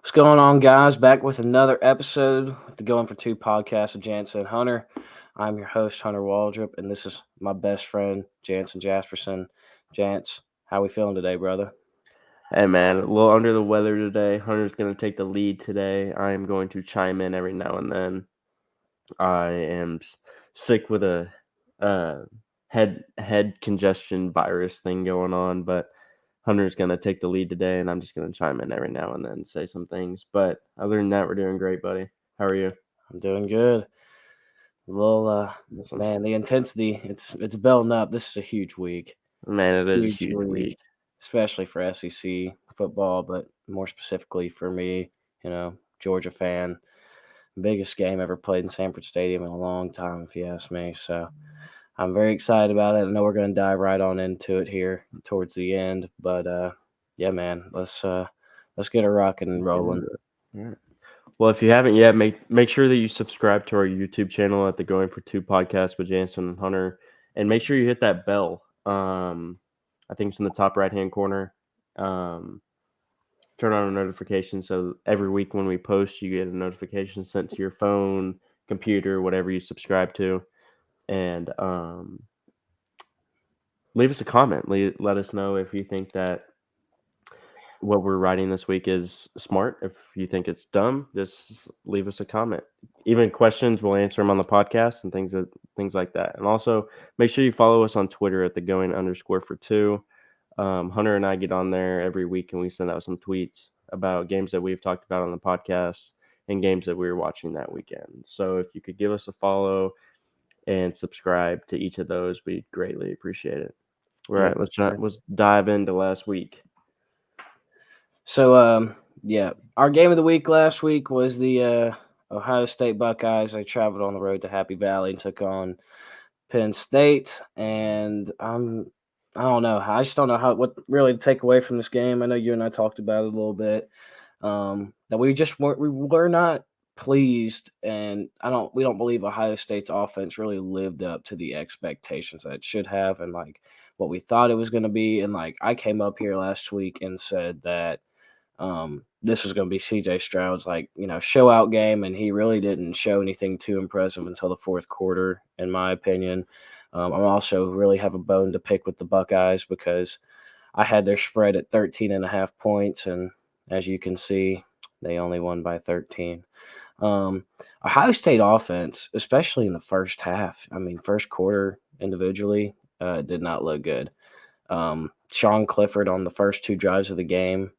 What's going on, guys? Back with another episode of the Going for Two podcast with Jansen and Hunter. I'm your host, Hunter Waldrop, and this is my best friend, Jansen Jasperson. Jance, how we feeling today, brother? Hey man, a little under the weather today. Hunter's going to take the lead today. I am going to chime in every now and then. I am sick with a uh, head congestion virus thing going on, but Hunter's going to take the lead today, and I'm just going to chime in every now and then, say some things. But other than that, we're doing great, buddy. How are you? I'm doing good. A little, Awesome. man, the intensity, it's building up. This is a huge week. Man, it is a Huge huge week, week. especially for SEC football, but more specifically for me, Georgia fan. Biggest game ever played in Sanford Stadium in a long time, if you ask me. So I'm very excited about it. I know we're going to dive right on into it here towards the end, but yeah, man, let's get it rocking and Let's get rolling. into it. All right. Well, if you haven't yet, make sure that you subscribe to our YouTube channel at the Going for Two podcast with Jansen and Hunter, and make sure you hit that bell. I think it's in the top right hand corner. Um, Turn on a notification so every week when we post, you get a notification sent to your phone, computer, whatever you subscribe to, and leave us a comment. Let us know if you think that what we're writing this week is smart. If you think it's dumb, just leave us a comment. Even questions, we'll answer them on the podcast and things like that. And also, make sure you follow us on Twitter at the going underscore for two. Hunter and I get on there every week and we send out some tweets about games that we've talked about on the podcast and games that we were watching that weekend. So if you could give us a follow and subscribe to each of those, we'd greatly appreciate it. All Yeah, right, for sure. let's dive into last week. So yeah, our game of the week last week was the Ohio State Buckeyes. They traveled on the road to Happy Valley and took on Penn State, and I don't know. I just don't know what really to take away from this game. I know you and I talked about it a little bit. That we were not pleased, and we don't believe Ohio State's offense really lived up to the expectations that it should have, and like what we thought it was going to be. And like I came up here last week and said that this was going to be CJ Stroud's show out game, and he really didn't show anything too impressive until the fourth quarter, in my opinion. I also really have a bone to pick with the Buckeyes because I had their spread at 13.5 points, and as you can see, they only won by 13. Um, Ohio State offense, especially in the first half, I mean, first quarter individually, did not look good. Sean Clifford on the first two drives of the game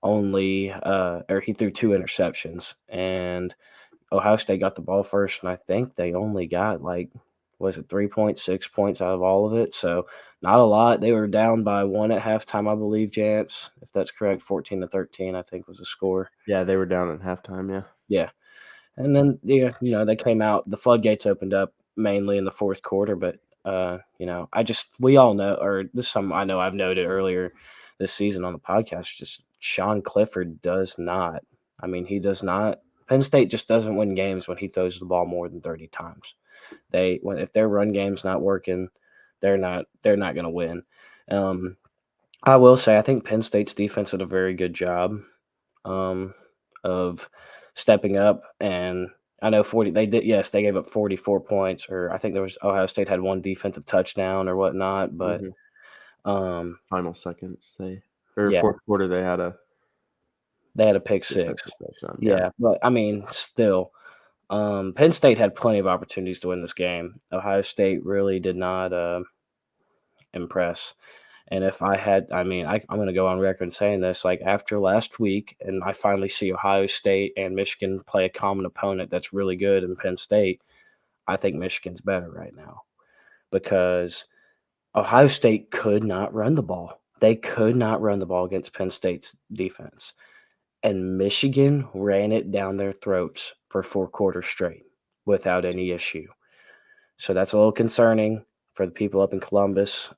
or he threw two interceptions, and Ohio State got the ball first, and I think they only got was it 3.6 points out of all of it? So not a lot. They were down by one at halftime, I believe, Jance, if that's correct. 14-13, I think was the score. Yeah, they were down at halftime. Yeah. Yeah. And then they came out, the floodgates opened up mainly in the fourth quarter, but we all know, or this is something I know I've noted earlier this season on the podcast, just Sean Clifford does not. I mean, he does not. Penn State just doesn't win games when he throws the ball more than 30 times. If their run game's not working, they're not going to win. Um, I will say I think Penn State's defense did a very good job um, of stepping up. And I know 40 they did, yes, they gave up 44 points, or I think there was Ohio State had one defensive touchdown or whatnot, but Hmm. um, Final seconds, or yeah, fourth quarter, they had a they had a pick six. defensive touchdown. Yeah. Yeah, but I mean, still, Penn State had plenty of opportunities to win this game. Ohio State really did not impress. And if I had, I mean, I'm going to go on record saying this, like after last week, and I finally see Ohio State and Michigan play a common opponent that's really good in Penn State, I think Michigan's better right now because Ohio State could not run the ball. They could not run the ball against Penn State's defense. And Michigan ran it down their throats for 4 quarters straight without any issue. So that's a little concerning for the people up in Columbus.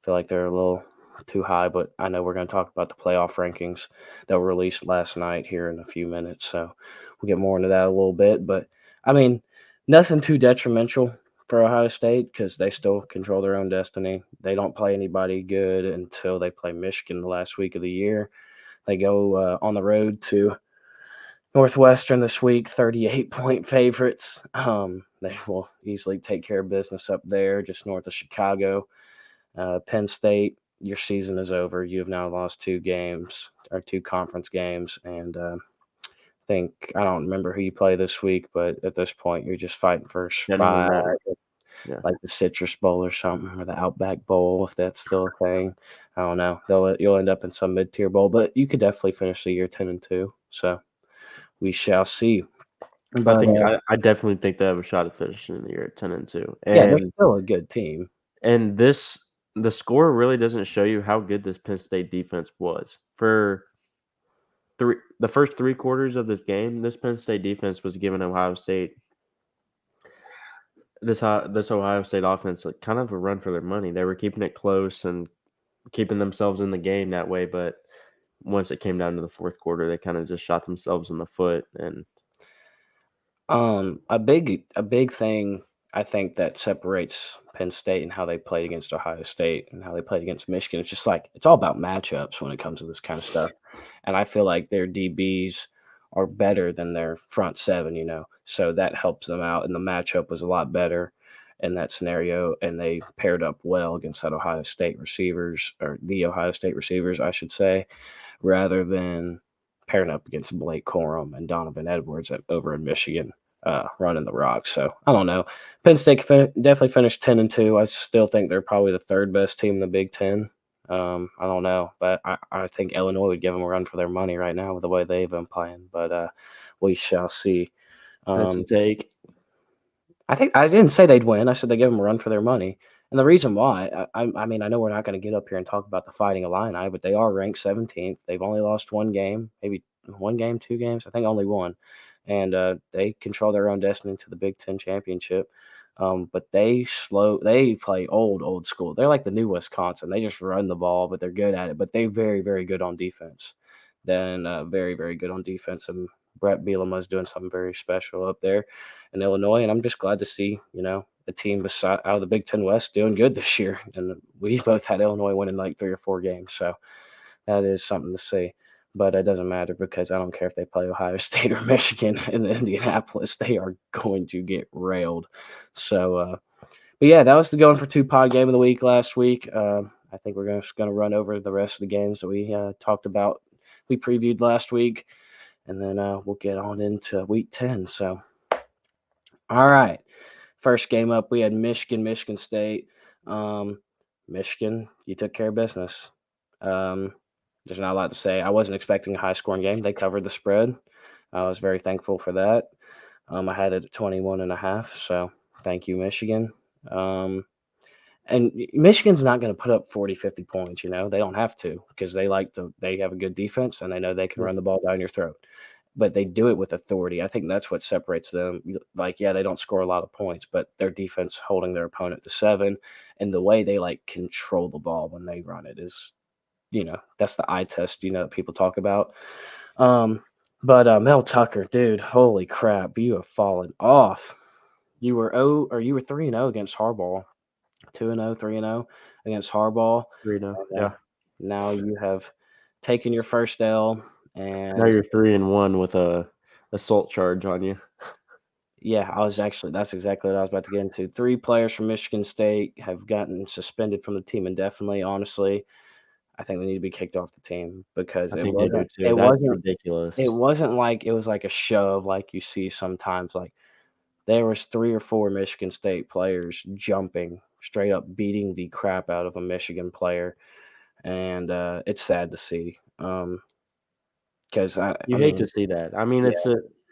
Feel like they're a little too high, but I know we're going to talk about the playoff rankings that were released last night here in a few minutes. So we'll get more into that a little bit. But I mean, nothing too detrimental for Ohio State because they still control their own destiny. They don't play anybody good until they play Michigan the last week of the year. They go on the road to Northwestern this week, 38-point favorites. They will easily take care of business up there, just north of Chicago. Penn State, your season is over. You have now lost 2 games or 2 conference games, and I don't remember who you play this week, but at this point, you're just fighting for a Doesn't even spot, matter. Yeah. like the Citrus Bowl or something, or the Outback Bowl, if that's still a thing. I don't know. You'll end up in some mid-tier bowl, but you could definitely finish the year 10-2. So we shall see. I But think I definitely think they have a shot at finishing the year at 10-2. yeah, they're still a good team. And the score really doesn't show you how good this Penn State defense was. For the first 3 quarters of this game, this Penn State defense was giving Ohio State this Ohio State offense kind of a run for their money. They were keeping it close and keeping themselves in the game that way, but once it came down to the fourth quarter, they kind of just shot themselves in the foot. And A big thing I think that separates Penn State and how they played against Ohio State and how they played against Michigan. It's just like it's all about matchups when it comes to this kind of stuff. And I feel like their DBs are better than their front seven, So that helps them out. And the matchup was a lot better in that scenario. And they paired up well against the Ohio State receivers, I should say, rather than pairing up against Blake Corum and Donovan Edwards over in Michigan, running the rock. So I don't know. Penn State definitely finished 10-2. I still think they're probably the 3rd best team in the Big Ten. I don't know, but I think Illinois would give them a run for their money right now with the way they've been playing. But we shall see. that's the take. I think I didn't say they'd win. I said they give them a run for their money. And the reason why, I mean, I know we're not going to get up here and talk about the Fighting Illini, but they are ranked 17th. They've only lost 1 game, maybe 1 game, 2 games. I think only 1. And they control their own destiny to the Big Ten championship. But they play old school. They're like the new Wisconsin. They just run the ball, but they're good at it. But they're very, very good on defense. Then very, very good on defense. And Brett Bielema is doing something very special up there in Illinois, and I'm just glad to see a team out of the Big Ten West doing good this year. And we both had Illinois winning like 3 or 4 games, so that is something to see. But it doesn't matter because I don't care if they play Ohio State or Michigan in Indianapolis; they are going to get railed. So, but yeah, that was the Going for Two pod game of the week last week. I think we're just going to run over the rest of the games that we talked about. We previewed last week, and then we'll get on into week 10. So. All right. First game up, we had Michigan State. Michigan, you took care of business. There's not a lot to say. I wasn't expecting a high-scoring game. They covered the spread. I was very thankful for that. I had it at 21.5, so thank you, Michigan. And Michigan's not going to put up 40, 50 points, They don't have to because they have a good defense and they know they can run the ball down your throat. But they do it with authority. I think that's what separates them. Like, yeah, they don't score a lot of points, but their defense holding their opponent to 7 and the way they control the ball when they run it is, that's the eye test, that people talk about. But Mel Tucker, dude, holy crap, you have fallen off. You were 3-0 against Harbaugh. 2-0, 3-0 against Harbaugh. 3-0. Yeah. Now you have taken your first L. And now you're 3-1 with a assault charge on you. Yeah, that's exactly what I was about to get into. 3 players from Michigan State have gotten suspended from the team indefinitely. Honestly, I think they need to be kicked off the team because I think they do too. That's ridiculous. It wasn't like it was like a shove like you see sometimes. Like there was 3 or 4 Michigan State players jumping, straight up beating the crap out of a Michigan player, and it's sad to see. Because you hate to see that. I mean,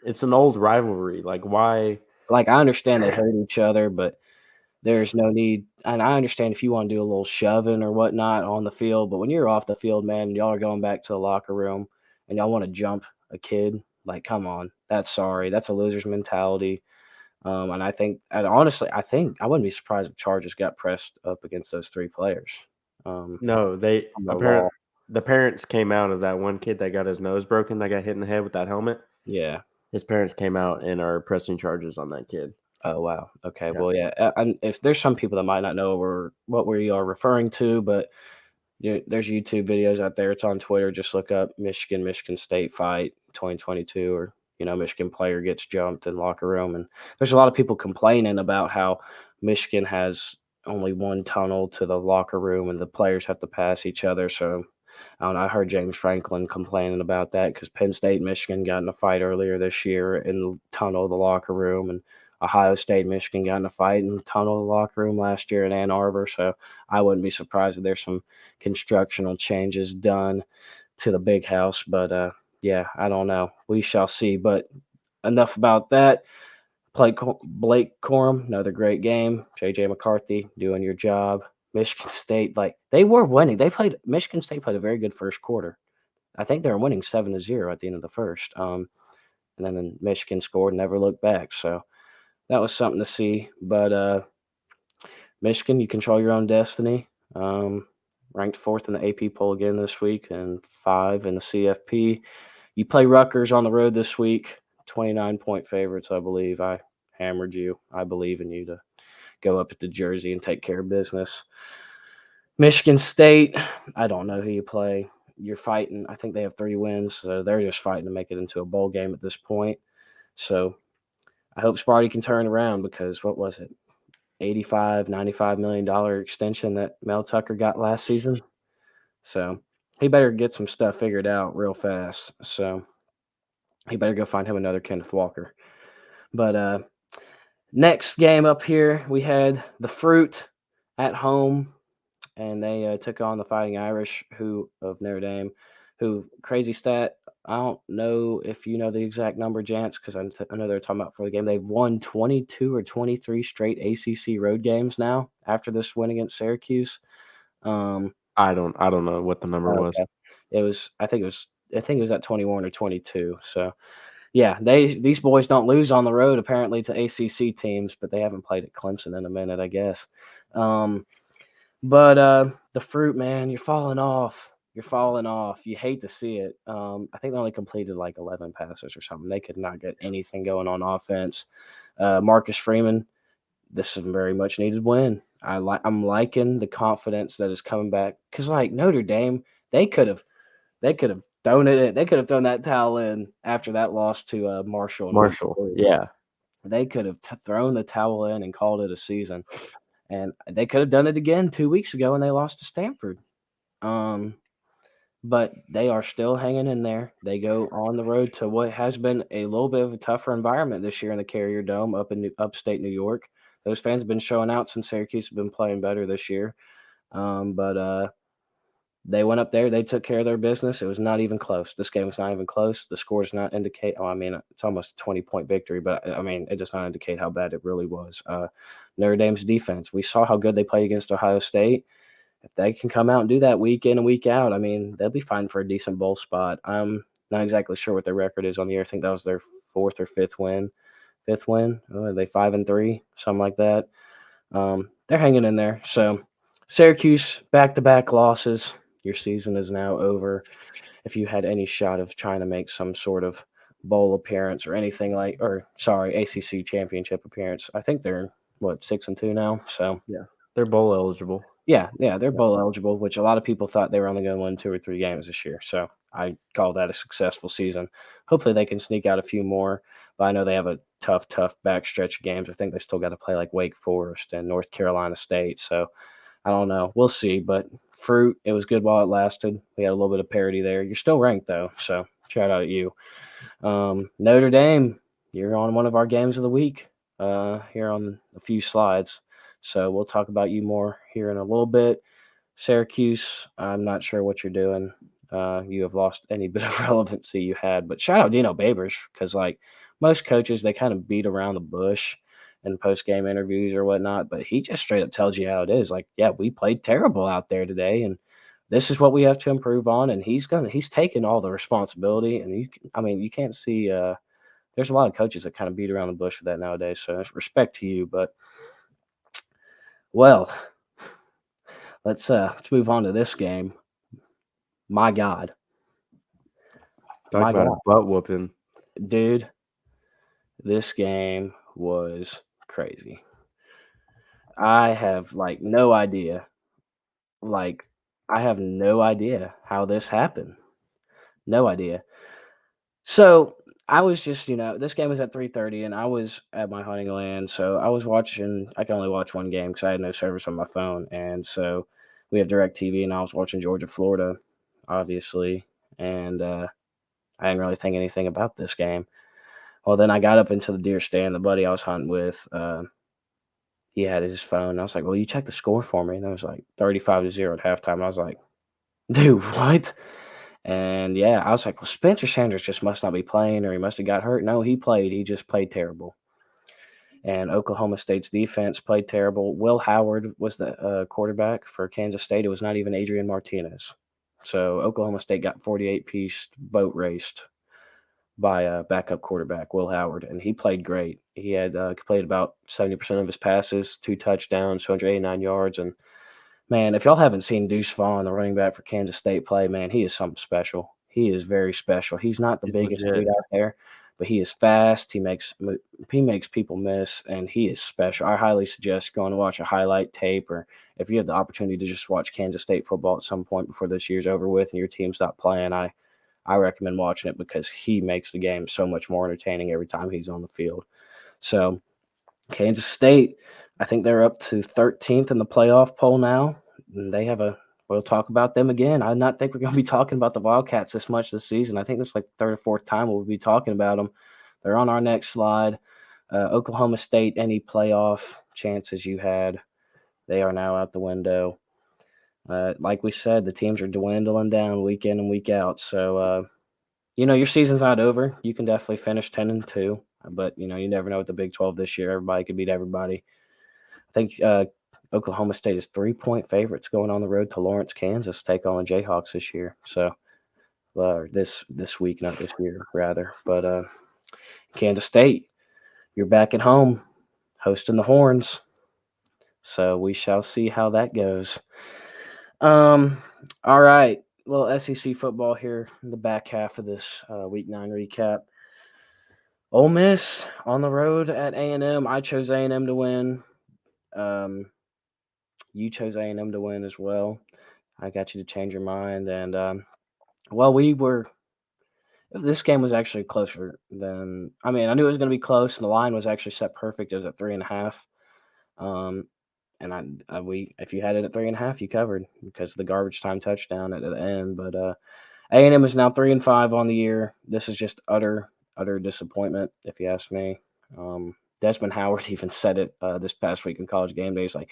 it's an old rivalry. Like, why? Like, I understand they hurt each other, but there's no need. And I understand if you want to do a little shoving or whatnot on the field, but when you're off the field, man, y'all are going back to the locker room and y'all want to jump a kid, like, come on. That's a loser's mentality. And honestly, I wouldn't be surprised if charges got pressed up against those 3 players. No, the parents came out of that one kid that got his nose broken, that got hit in the head with that helmet. Yeah. His parents came out and are pressing charges on that kid. Oh, wow. Okay. Yeah. Well, yeah. And if there's some people that might not know what we are referring to, but there's YouTube videos out there. It's on Twitter. Just look up Michigan State fight 2022, or Michigan player gets jumped in locker room. And there's a lot of people complaining about how Michigan has only one tunnel to the locker room, and the players have to pass each other. So I don't know. I heard James Franklin complaining about that because Penn State and Michigan got in a fight earlier this year in the tunnel of the locker room, and Ohio State and Michigan got in a fight in the tunnel of the locker room last year in Ann Arbor. So I wouldn't be surprised if there's some constructional changes done to the big house. But yeah, I don't know. We shall see. But enough about that. Blake Corum, another great game. JJ McCarthy doing your job. Michigan State, they were winning. Michigan State played a very good first quarter. I think they were winning 7-0 at the end of the first. And then Michigan scored and never looked back. So that was something to see. But Michigan, you control your own destiny. Ranked 4th in the AP poll again this week and 5 in the CFP. You play Rutgers on the road this week. 29-point favorites, I believe. I hammered you. I believe in you to go up to Jersey and take care of business. Michigan State, I don't know who you play. You're fighting. I think they have 3 wins, so they're just fighting to make it into a bowl game at this point. So I hope Sparty can turn around because what was it? $85, $95 million extension that Mel Tucker got last season. So he better get some stuff figured out real fast. So he better go find him another Kenneth Walker. But next game up here, we had the Fruit at home, and they took on the Fighting Irish of Notre Dame, who, crazy stat, I don't know if you know the exact number, Jance, because I know they're talking about for the game. They've won 22 or 23 straight ACC road games now after this win against Syracuse. I don't know what the number was. I think it was at 21 or 22. So yeah, these boys don't lose on the road apparently to ACC teams, but they haven't played at Clemson in a minute, I guess. But the Fruit, man, you're falling off. You're falling off. You hate to see it. I think they only completed like 11 passes or something. They could not get anything going on offense. Marcus Freeman, this is a very much needed win. I'm liking the confidence that is coming back because Notre Dame, they could have thrown it in. They could have thrown that towel in after that loss to Marshall. Yeah. They could have thrown the towel in and called it a season. And they could have done it again 2 weeks ago when they lost to Stanford. But they are still hanging in there. They go on the road to what has been a little bit of a tougher environment this year in the Carrier Dome up in upstate New York. Those fans have been showing out since Syracuse have been playing better this year. But they went up there. They took care of their business. It was not even close. This game was not even close. The score does not indicate. Oh, I mean, it's almost a 20-point victory, but I mean, it does not indicate how bad it really was. Notre Dame's defense. We saw how good they played against Ohio State. If they can come out and do that week in and week out, I mean, they'll be fine for a decent bowl spot. I'm not exactly sure what their record is on the year. I think that was their 4th or 5th win. 5th win? Are they 5-3? Something like that. They're hanging in there. So Syracuse, back-to-back losses. Your season is now over. If you had any shot of trying to make some sort of bowl appearance or anything ACC championship appearance, I think they're 6-2 now. So yeah, they're bowl eligible. Yeah, they're bowl eligible, which a lot of people thought they were only going to win 2 or 3 games this year. So I call that a successful season. Hopefully they can sneak out a few more, but I know they have a tough backstretch of games. I think they still got to play like Wake Forest and North Carolina State. So I don't know. We'll see. But Fruit, it was good while it lasted. We had a little bit of parity there. You're still ranked, though, so shout out at you. Notre Dame, you're on one of our games of the week here on a few slides. So we'll talk about you more here in a little bit. Syracuse, I'm not sure what you're doing. You have lost any bit of relevancy you had. But shout out Dino Babers because, most coaches, they kind of beat around the bush in post-game interviews or whatnot. But he just straight up tells you how it is. Yeah, we played terrible out there today, and this is what we have to improve on. And he's taking all the responsibility. And you can't see there's a lot of coaches that kind of beat around the bush with that nowadays. So respect to you. But well, let's move on to this game. My God. Talk about a butt whooping. Dude, this game was crazy. I have no idea. I have no idea how this happened. No idea. So I was just, this game was at 3:30, and I was at my hunting land. So I was watching. I can only watch one game because I had no service on my phone, and so we have DirecTV, and I was watching Georgia, Florida, obviously, and I didn't really think anything about this game. Well, then I got up into the deer stand. The buddy I was hunting with, he had his phone. I was like, "Well, you check the score for me," and it was like 35-0 at halftime. I was like, "Dude, what?" And yeah, I was like, well, Spencer Sanders just must not be playing, or he must have got hurt. No, he played. He just played terrible. And Oklahoma State's defense played terrible. Will Howard was the quarterback for Kansas State. It was not even Adrian Martinez. So Oklahoma State got 48-piece boat raced by a backup quarterback, Will Howard, and he played great. He had completed about 70% of his passes, 2 touchdowns, 289 yards, and man, if y'all haven't seen Deuce Vaughn, the running back for Kansas State, play, man, he is something special. He is very special. He's not the He's biggest legit. dude out there, but he is fast. He makes people miss, and he is special. I highly suggest going to watch a highlight tape, or if you have the opportunity to just watch Kansas State football at some point before this year's over with and your team's not playing, I recommend watching it because he makes the game so much more entertaining every time he's on the field. So Kansas State, I think they're up to 13th in the playoff poll now. And we'll talk about them again. I do not think we're going to be talking about the Wildcats this much this season. I think this is like the third or fourth time we'll be talking about them. They're on our next slide. Oklahoma State, any playoff chances you had, they are now out the window. Like we said, the teams are dwindling down week in and week out. So, your season's not over. You can definitely finish 10-2, but you never know with the Big 12 this year. Everybody could beat everybody. I think Oklahoma State is 3-point favorites going on the road to Lawrence, Kansas, to take on the Jayhawks this year. So this week, not this year, rather. But Kansas State, you're back at home, hosting the Horns. So we shall see how that goes. All right. Little SEC football here in the back half of this Week 9 recap. Ole Miss on the road at A&M. I chose A&M to win. You chose A&M to win as well. I got you to change your mind. And, this game was actually closer than, I knew it was going to be close, and the line was actually set perfect. It was at 3.5. And if you had it at 3.5, you covered because of the garbage time touchdown at the end. But A&M is now 3-5 on the year. This is just utter disappointment, if you ask me. Desmond Howard even said it this past week in College Game Day. He's like,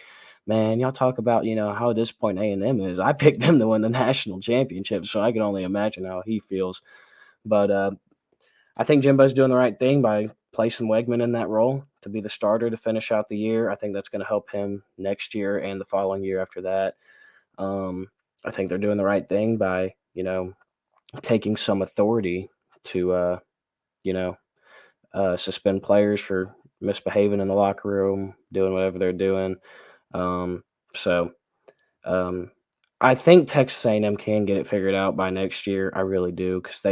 man, y'all talk about how disappointing A&M is. I picked them to win the national championship, so I can only imagine how he feels. But I think Jimbo's doing the right thing by placing Wegman in that role to be the starter to finish out the year. I think that's going to help him next year and the following year after that. I think they're doing the right thing by taking some authority to suspend players for misbehaving in the locker room, doing whatever they're doing. So I think Texas A&M can get it figured out by next year. I really do, because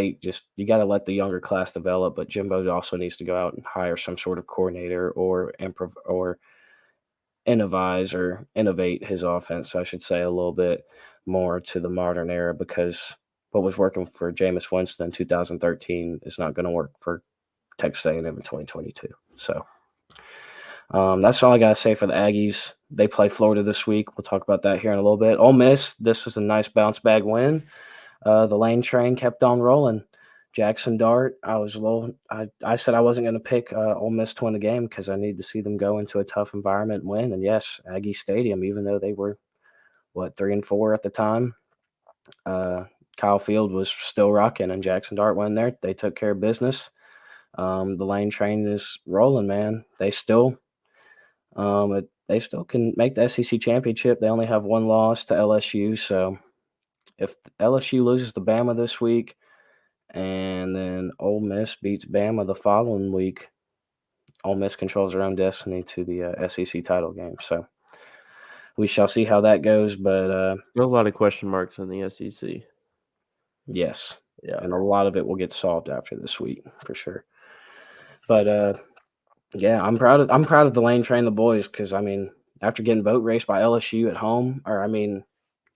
you got to let the younger class develop. But Jimbo also needs to go out and hire some sort of coordinator or innovate his offense, I should say, a little bit more to the modern era, because what was working for Jameis Winston in 2013 is not going to work for Texas A&M in 2022. So that's all I got to say for the Aggies. They play Florida this week. We'll talk about that here in a little bit. Ole Miss, this was a nice bounce back win. The Lane train kept on rolling. Jackson Dart, I said I wasn't going to pick Ole Miss to win the game because I need to see them go into a tough environment and win. And yes, Aggie Stadium, even though they were 3-4 at the time, Kyle Field was still rocking, and Jackson Dart went there. They took care of business. The Lane train is rolling, man. They still can make the SEC championship. They only have one loss to LSU. So if LSU loses to Bama this week and then Ole Miss beats Bama the following week, Ole Miss controls their own destiny to the SEC title game. So we shall see how that goes. But Still a lot of question marks in the SEC. yes. Yeah. And a lot of it will get solved after this week for sure. But yeah, I'm proud of the Lane train, the boys, because after getting boat raced by LSU at home, or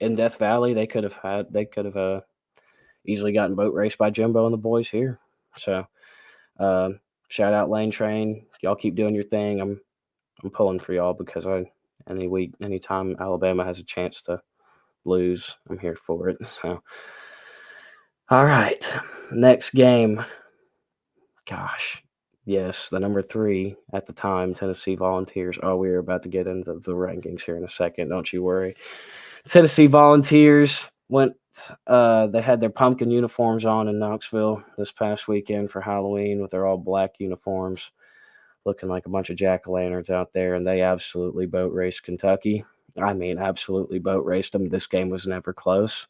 in Death Valley, they could have easily gotten boat raced by Jimbo and the boys here. So shout out Lane Train. Y'all keep doing your thing. I'm pulling for y'all because anytime Alabama has a chance to lose, I'm here for it. So all right. Next game. Gosh. Yes, the number 3 at the time, Tennessee Volunteers. Oh, we're about to get into the rankings here in a second. Don't you worry. Tennessee Volunteers they had their pumpkin uniforms on in Knoxville this past weekend for Halloween with their all black uniforms, looking like a bunch of jack-o'-lanterns out there, and they absolutely boat raced Kentucky. I mean, absolutely boat raced them. This game was never close.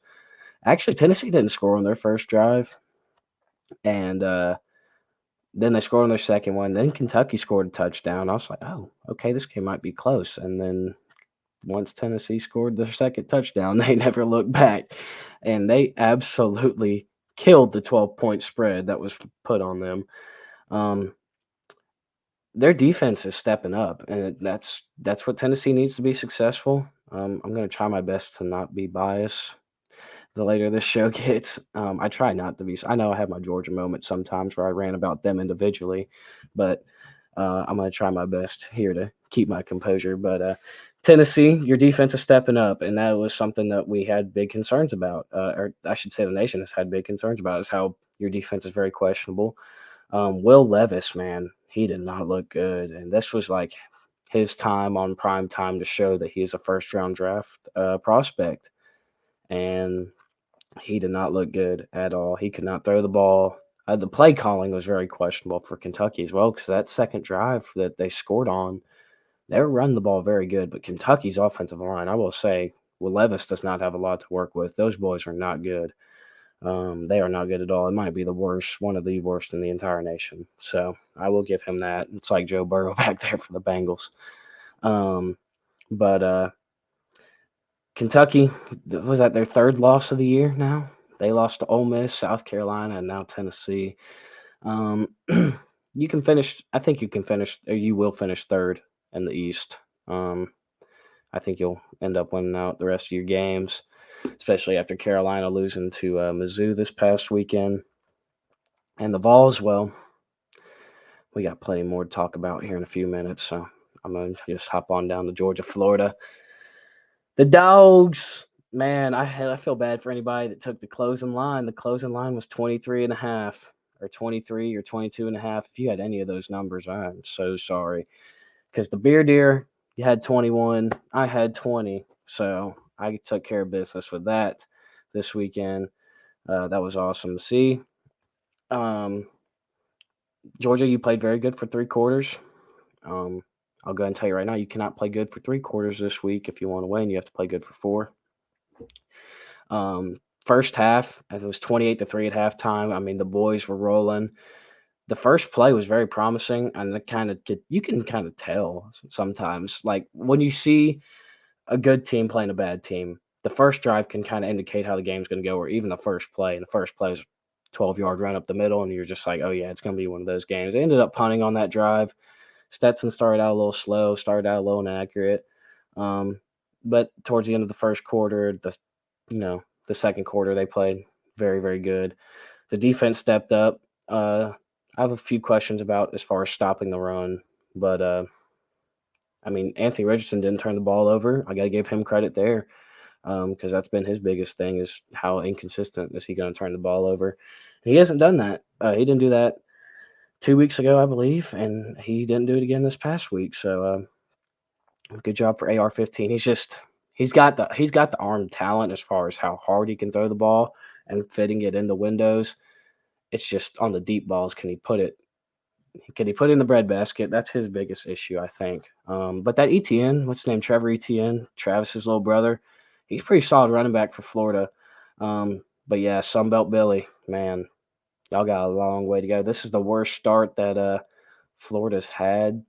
Actually, Tennessee didn't score on their first drive, and then they scored on their second one. Then Kentucky scored a touchdown. I was like, oh, okay, this game might be close. And then once Tennessee scored their second touchdown, they never looked back. And they absolutely killed the 12-point spread that was put on them. Their defense is stepping up, and that's what Tennessee needs to be successful. I'm going to try my best to not be biased the later this show gets. I try not to be. I know I have my Georgia moments sometimes where I rant about them individually, but I'm going to try my best here to keep my composure. But Tennessee, your defense is stepping up, and that was something that we had big concerns about, or I should say the nation has had big concerns about, is how your defense is very questionable. Will Levis, man, he did not look good, and this was like his time on prime time to show that he is a first-round draft prospect, and he did not look good at all. He could not throw the ball. The play calling was very questionable for Kentucky as well, because that second drive that they scored on, they were running the ball very good. But Kentucky's offensive line, I will say, Will Levis does not have a lot to work with. Those boys are not good. They are not good at all. It might be the worst, one of the worst in the entire nation. So I will give him that. It's like Joe Burrow back there for the Bengals. But Kentucky, was that their third loss of the year now? They lost to Ole Miss, South Carolina, and now Tennessee. You can finish. I think you can finish, or you will finish third in the East. I think you'll end up winning out the rest of your games, especially after Carolina losing to Mizzou this past weekend. And the Vols, well, we got plenty more to talk about here in a few minutes, so I'm going to just hop on down to Georgia, Florida. The Dogs, man, I feel bad for anybody that took the closing line. The closing line was 23.5 or 23 or 22.5. If you had any of those numbers, I'm so sorry. Because the Beer Deer, you had 21. I had 20. So I took care of business with that this weekend. That was awesome to see. Georgia, you played very good for 3 quarters. I'll go ahead and tell you right now, you cannot play good for 3 quarters this week. If you want to win, you have to play good for 4. First half, it was 28-3 at halftime. I mean, the boys were rolling. The first play was very promising, and you can kind of tell sometimes. Like when you see a good team playing a bad team, the first drive can kind of indicate how the game's going to go, or even the first play. And the first play is 12-yard run up the middle, and you're just like, oh, yeah, it's going to be one of those games. They ended up punting on that drive. Stetson started out a little slow, started out a little inaccurate. But towards the end of the first quarter, the second quarter, they played very, very good. The defense stepped up. I have a few questions about as far as stopping the run, but I mean, Anthony Richardson didn't turn the ball over. I got to give him credit there because that's been his biggest thing, is how inconsistent is he going to turn the ball over. And he hasn't done that. He didn't do that 2 weeks ago, I believe, and he didn't do it again this past week. So good job for AR-15. He's got the arm talent as far as how hard he can throw the ball and fitting it in the windows. It's just on the deep balls, can he put it in the breadbasket? That's his biggest issue, I think. But that Etienne, what's his name, Trevor Etienne, Travis's little brother, he's pretty solid running back for Florida. But yeah, Sunbelt Billy, man, y'all got a long way to go. This is the worst start that Florida's had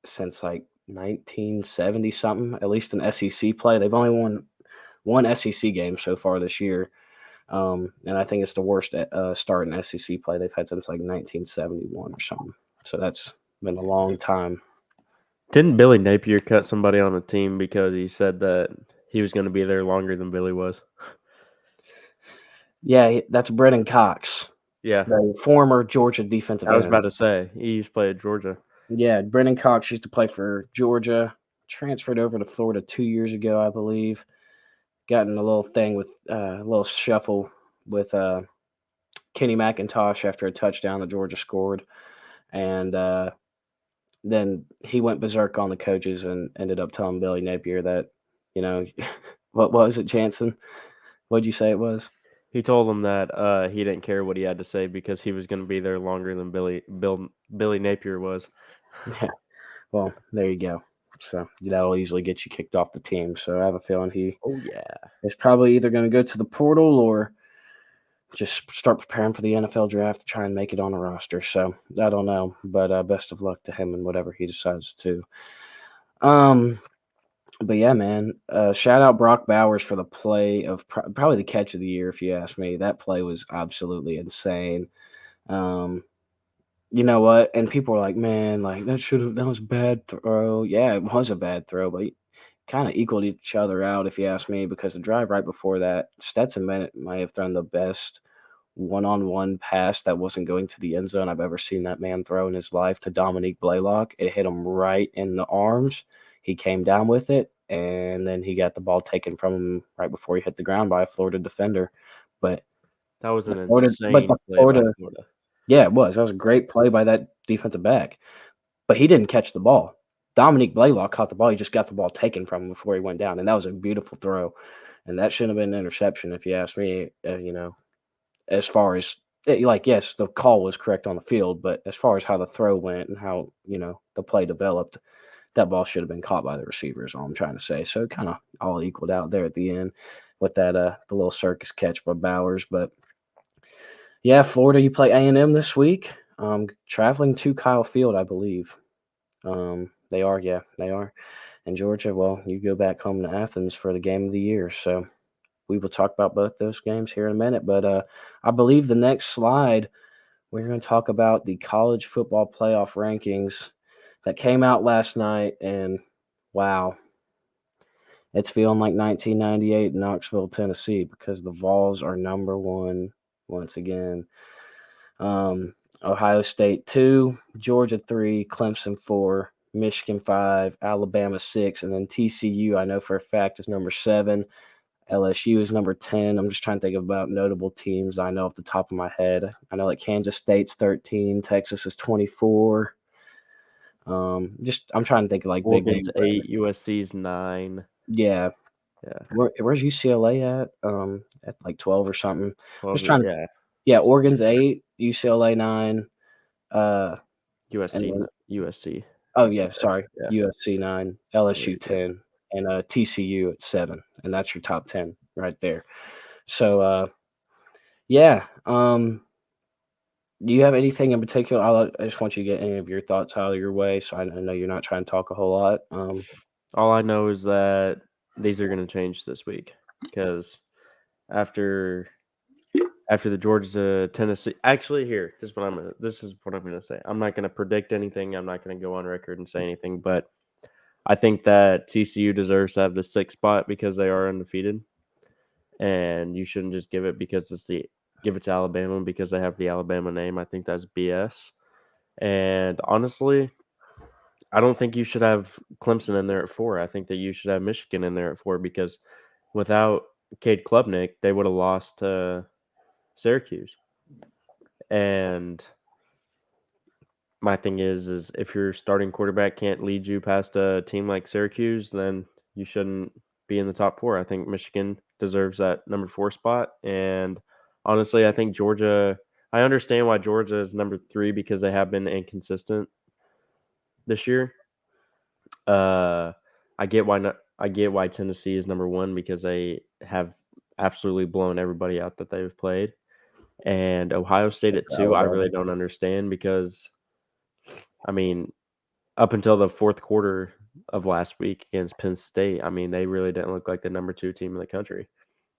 since like 1970 something, at least in SEC play. They've only won one SEC game so far this year. And I think it's the worst start in SEC play they've had since like 1971 or something. So that's been a long time. Didn't Billy Napier cut somebody on the team because he said that he was going to be there longer than Billy was. Yeah, that's Brennan Cox, Yeah, the former Georgia defensive I was end. about to say he used to play at Georgia. Yeah, Brennan Cox used to play for Georgia, transferred over to Florida 2 years ago, I believe. Got in a little thing with a little shuffle with Kenny McIntosh after a touchdown that Georgia scored, and then he went berserk on the coaches and ended up telling Billy Napier that, what was it, Jansen? What'd you say it was? He told him that he didn't care what he had to say because he was going to be there longer than Billy Napier was. Yeah. Well, there you go. So that'll easily get you kicked off the team. So I have a feeling he Oh yeah. is probably either going to go to the portal or just start preparing for the NFL draft to try and make it on a roster. So I don't know, but best of luck to him and whatever he decides to. But yeah, man, shout out Brock Bowers for the play of probably the catch of the year, if you ask me. That play was absolutely insane. Um, you know what? And people were like, man, like that was a bad throw. Yeah, it was a bad throw, but kind of equaled each other out, if you ask me, because the drive right before that, Stetson Bennett might have thrown the best one-on-one pass that wasn't going to the end zone I've ever seen that man throw in his life to Dominique Blaylock. It hit him right in the arms. He came down with it, and then he got the ball taken from him right before he hit the ground by a Florida defender. But That was the an the insane play by Florida, Florida. yeah, it was. That was a great play by that defensive back. But he didn't catch the ball. Dominique Blaylock caught the ball. He just got the ball taken from him before he went down, and that was a beautiful throw. And that shouldn't have been an interception, if you ask me. As far as like, yes, the call was correct on the field, but as far as how the throw went and how the play developed, that ball should have been caught by the receiver. Is all I'm trying to say. So it kind of all equaled out there at the end with that the little circus catch by Bowers. But yeah, Florida, you play A&M this week. Traveling to Kyle Field, I believe. They are, yeah, they are. And Georgia, well, you go back home to Athens for the game of the year. So we will talk about both those games here in a minute. But I believe the next slide, we're going to talk about the college football playoff rankings that came out last night. And wow, it's feeling like 1998 in Knoxville, Tennessee, because the Vols are number one once again. Ohio State 2, Georgia 3, Clemson 4, Michigan 5, Alabama 6, and then TCU, I know for a fact, is number 7. LSU is number 10. I'm just trying to think about notable teams I know off the top of my head. I know like Kansas State's 13, Texas is 24. I'm trying to think of like big Oregon's names. 8, USC's 9. Yeah. Yeah, Where's UCLA at like 12 or something. 12. Just trying to, Yeah, yeah, Oregon's 8, UCLA 9, and USC, then USC. oh, I'm yeah, sorry. sorry. Yeah, USC 9, there LSU you go. 10, and TCU at 7, and that's your top 10 right there. So, yeah, do you have anything in particular? I just want you to get any of your thoughts out of your way, so I know you're not trying to talk a whole lot. All I know is that these are going to change this week because after the Georgia Tennessee. Actually, here this is what I'm gonna say. I'm not gonna predict anything. I'm not gonna go on record and say anything, but I think that TCU deserves to have the 6th spot because they are undefeated, and you shouldn't just give it because give it to Alabama because they have the Alabama name. I think that's BS. And honestly, I don't think you should have Clemson in there at 4. I think that you should have Michigan in there at 4 because without Cade Klubnik, they would have lost to Syracuse. And my thing is if your starting quarterback can't lead you past a team like Syracuse, then you shouldn't be in the top 4. I think Michigan deserves that number 4 spot. And honestly, I think Georgia. I understand why Georgia is number 3 because they have been inconsistent this year. I get why not. I get why Tennessee is number 1 because they have absolutely blown everybody out that they've played. And Ohio State at 2, I really don't understand because, I mean, up until the 4th quarter of last week against Penn State, I mean, they really didn't look like the number 2 team in the country.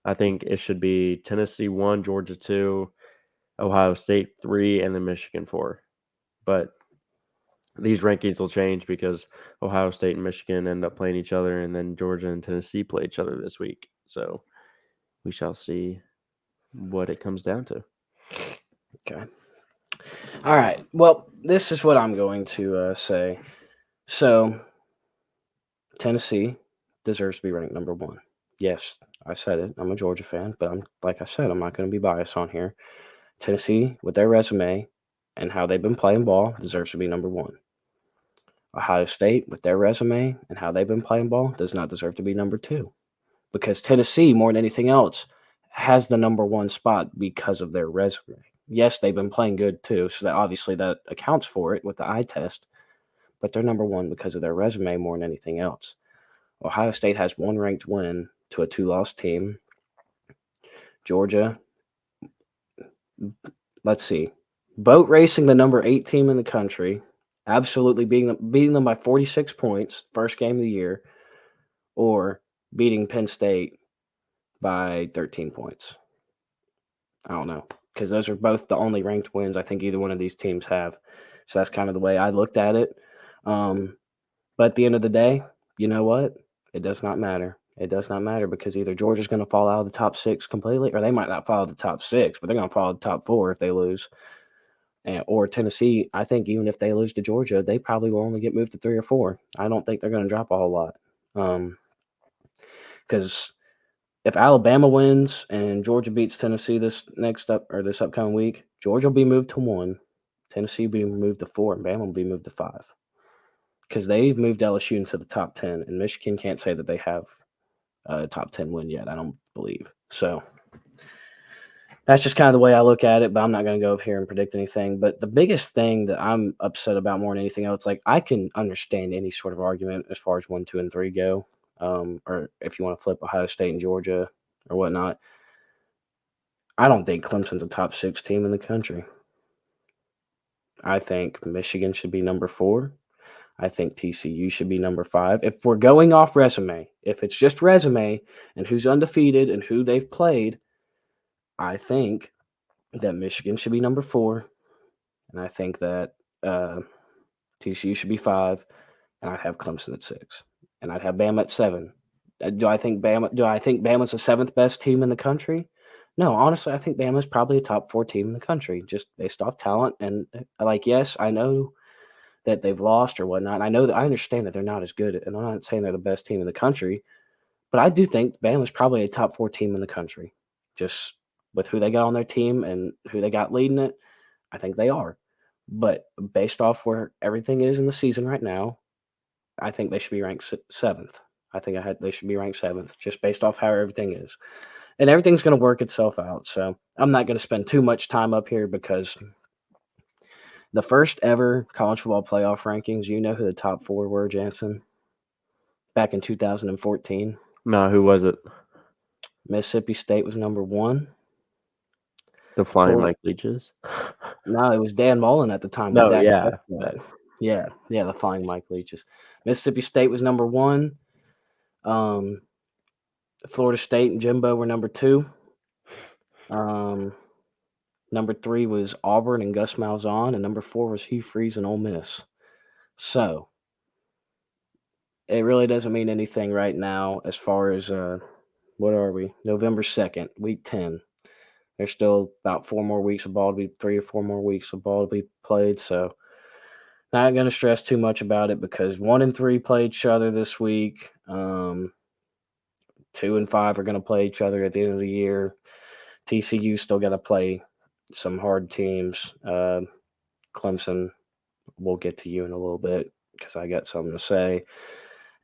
I think it should be Tennessee 1, Georgia 2, Ohio State 3, and then Michigan 4. But these rankings will change because Ohio State and Michigan end up playing each other, and then Georgia and Tennessee play each other this week. So we shall see what it comes down to. Okay. All right. Well, this is what I'm going to say. So, Tennessee deserves to be ranked number 1. Yes, I said it. I'm a Georgia fan, but I'm not going to be biased on here. Tennessee, with their resume and how they've been playing ball, deserves to be number 1. Ohio State, with their resume and how they've been playing ball, does not deserve to be number 2. Because Tennessee, more than anything else, has the number 1 spot because of their resume. Yes, they've been playing good too, so that obviously that accounts for it with the eye test, but they're number 1 because of their resume more than anything else. Ohio State has 1 ranked win to a 2-loss team. Georgia, let's see, boat racing the number 8 team in the country, absolutely beating them by 46 points, first game of the year, or beating Penn State by 13 points. I don't know, because those are both the only ranked wins I think either one of these teams have. So that's kind of the way I looked at it. But at the end of the day, you know what? It does not matter. It does not matter because either Georgia's going to fall out of the top 6 completely, or they might not fall out of the top 6, but they're going to fall out of the top 4 if they lose. Or Tennessee, I think even if they lose to Georgia, they probably will only get moved to 3 or 4. I don't think they're going to drop a whole lot. Because if Alabama wins and Georgia beats Tennessee this upcoming week, Georgia will be moved to 1, Tennessee will be moved to 4, and Bama will be moved to 5. Because they've moved LSU into the top 10, and Michigan can't say that they have a top 10 win yet, I don't believe. So that's just kind of the way I look at it, but I'm not going to go up here and predict anything. But the biggest thing that I'm upset about more than anything else, like I can understand any sort of argument as far as 1, 2, and 3 go, or if you want to flip Ohio State and Georgia or whatnot. I don't think Clemson's a top 6 team in the country. I think Michigan should be number 4. I think TCU should be number 5. If we're going off resume, if it's just resume and who's undefeated and who they've played, I think that Michigan should be number 4. And I think that TCU should be 5. And I'd have Clemson at 6. And I'd have Bama at 7. Do I think Bama's the 7th best team in the country? No, honestly, I think Bama's probably a top 4 team in the country, just based off talent. And yes, I know that they've lost or whatnot. I understand that they're not as good, and I'm not saying they're the best team in the country, but I do think Bama's probably a top 4 team in the country, just with who they got on their team and who they got leading it. I think they are, but based off where everything is in the season right now, I think they should be ranked 7th. They should be ranked 7th, just based off how everything is. And everything's going to work itself out. So I'm not going to spend too much time up here because the first ever college football playoff rankings, you know who the top 4 were, Jansen? Back in 2014. No, who was it? Mississippi State was number 1. The Flying Florida- Mike Leaches. No, it was Dan Mullen at the time. No, Dak yeah. Prescott. Yeah, the Flying Mike Leaches. Mississippi State was number 1. Florida State and Jimbo were number 2. Number 3 was Auburn and Gus Malzahn, and number 4 was Hugh Freeze and Ole Miss. So it really doesn't mean anything right now as far as what are we? November 2nd, week 10. There's still about 4 more weeks of ball to be 3 or 4 more weeks of ball to be played. So not going to stress too much about it because 1 and 3 play each other this week. 2 and 5 are going to play each other at the end of the year. TCU still got to play some hard teams. Clemson, we'll get to you in a little bit because I got something to say.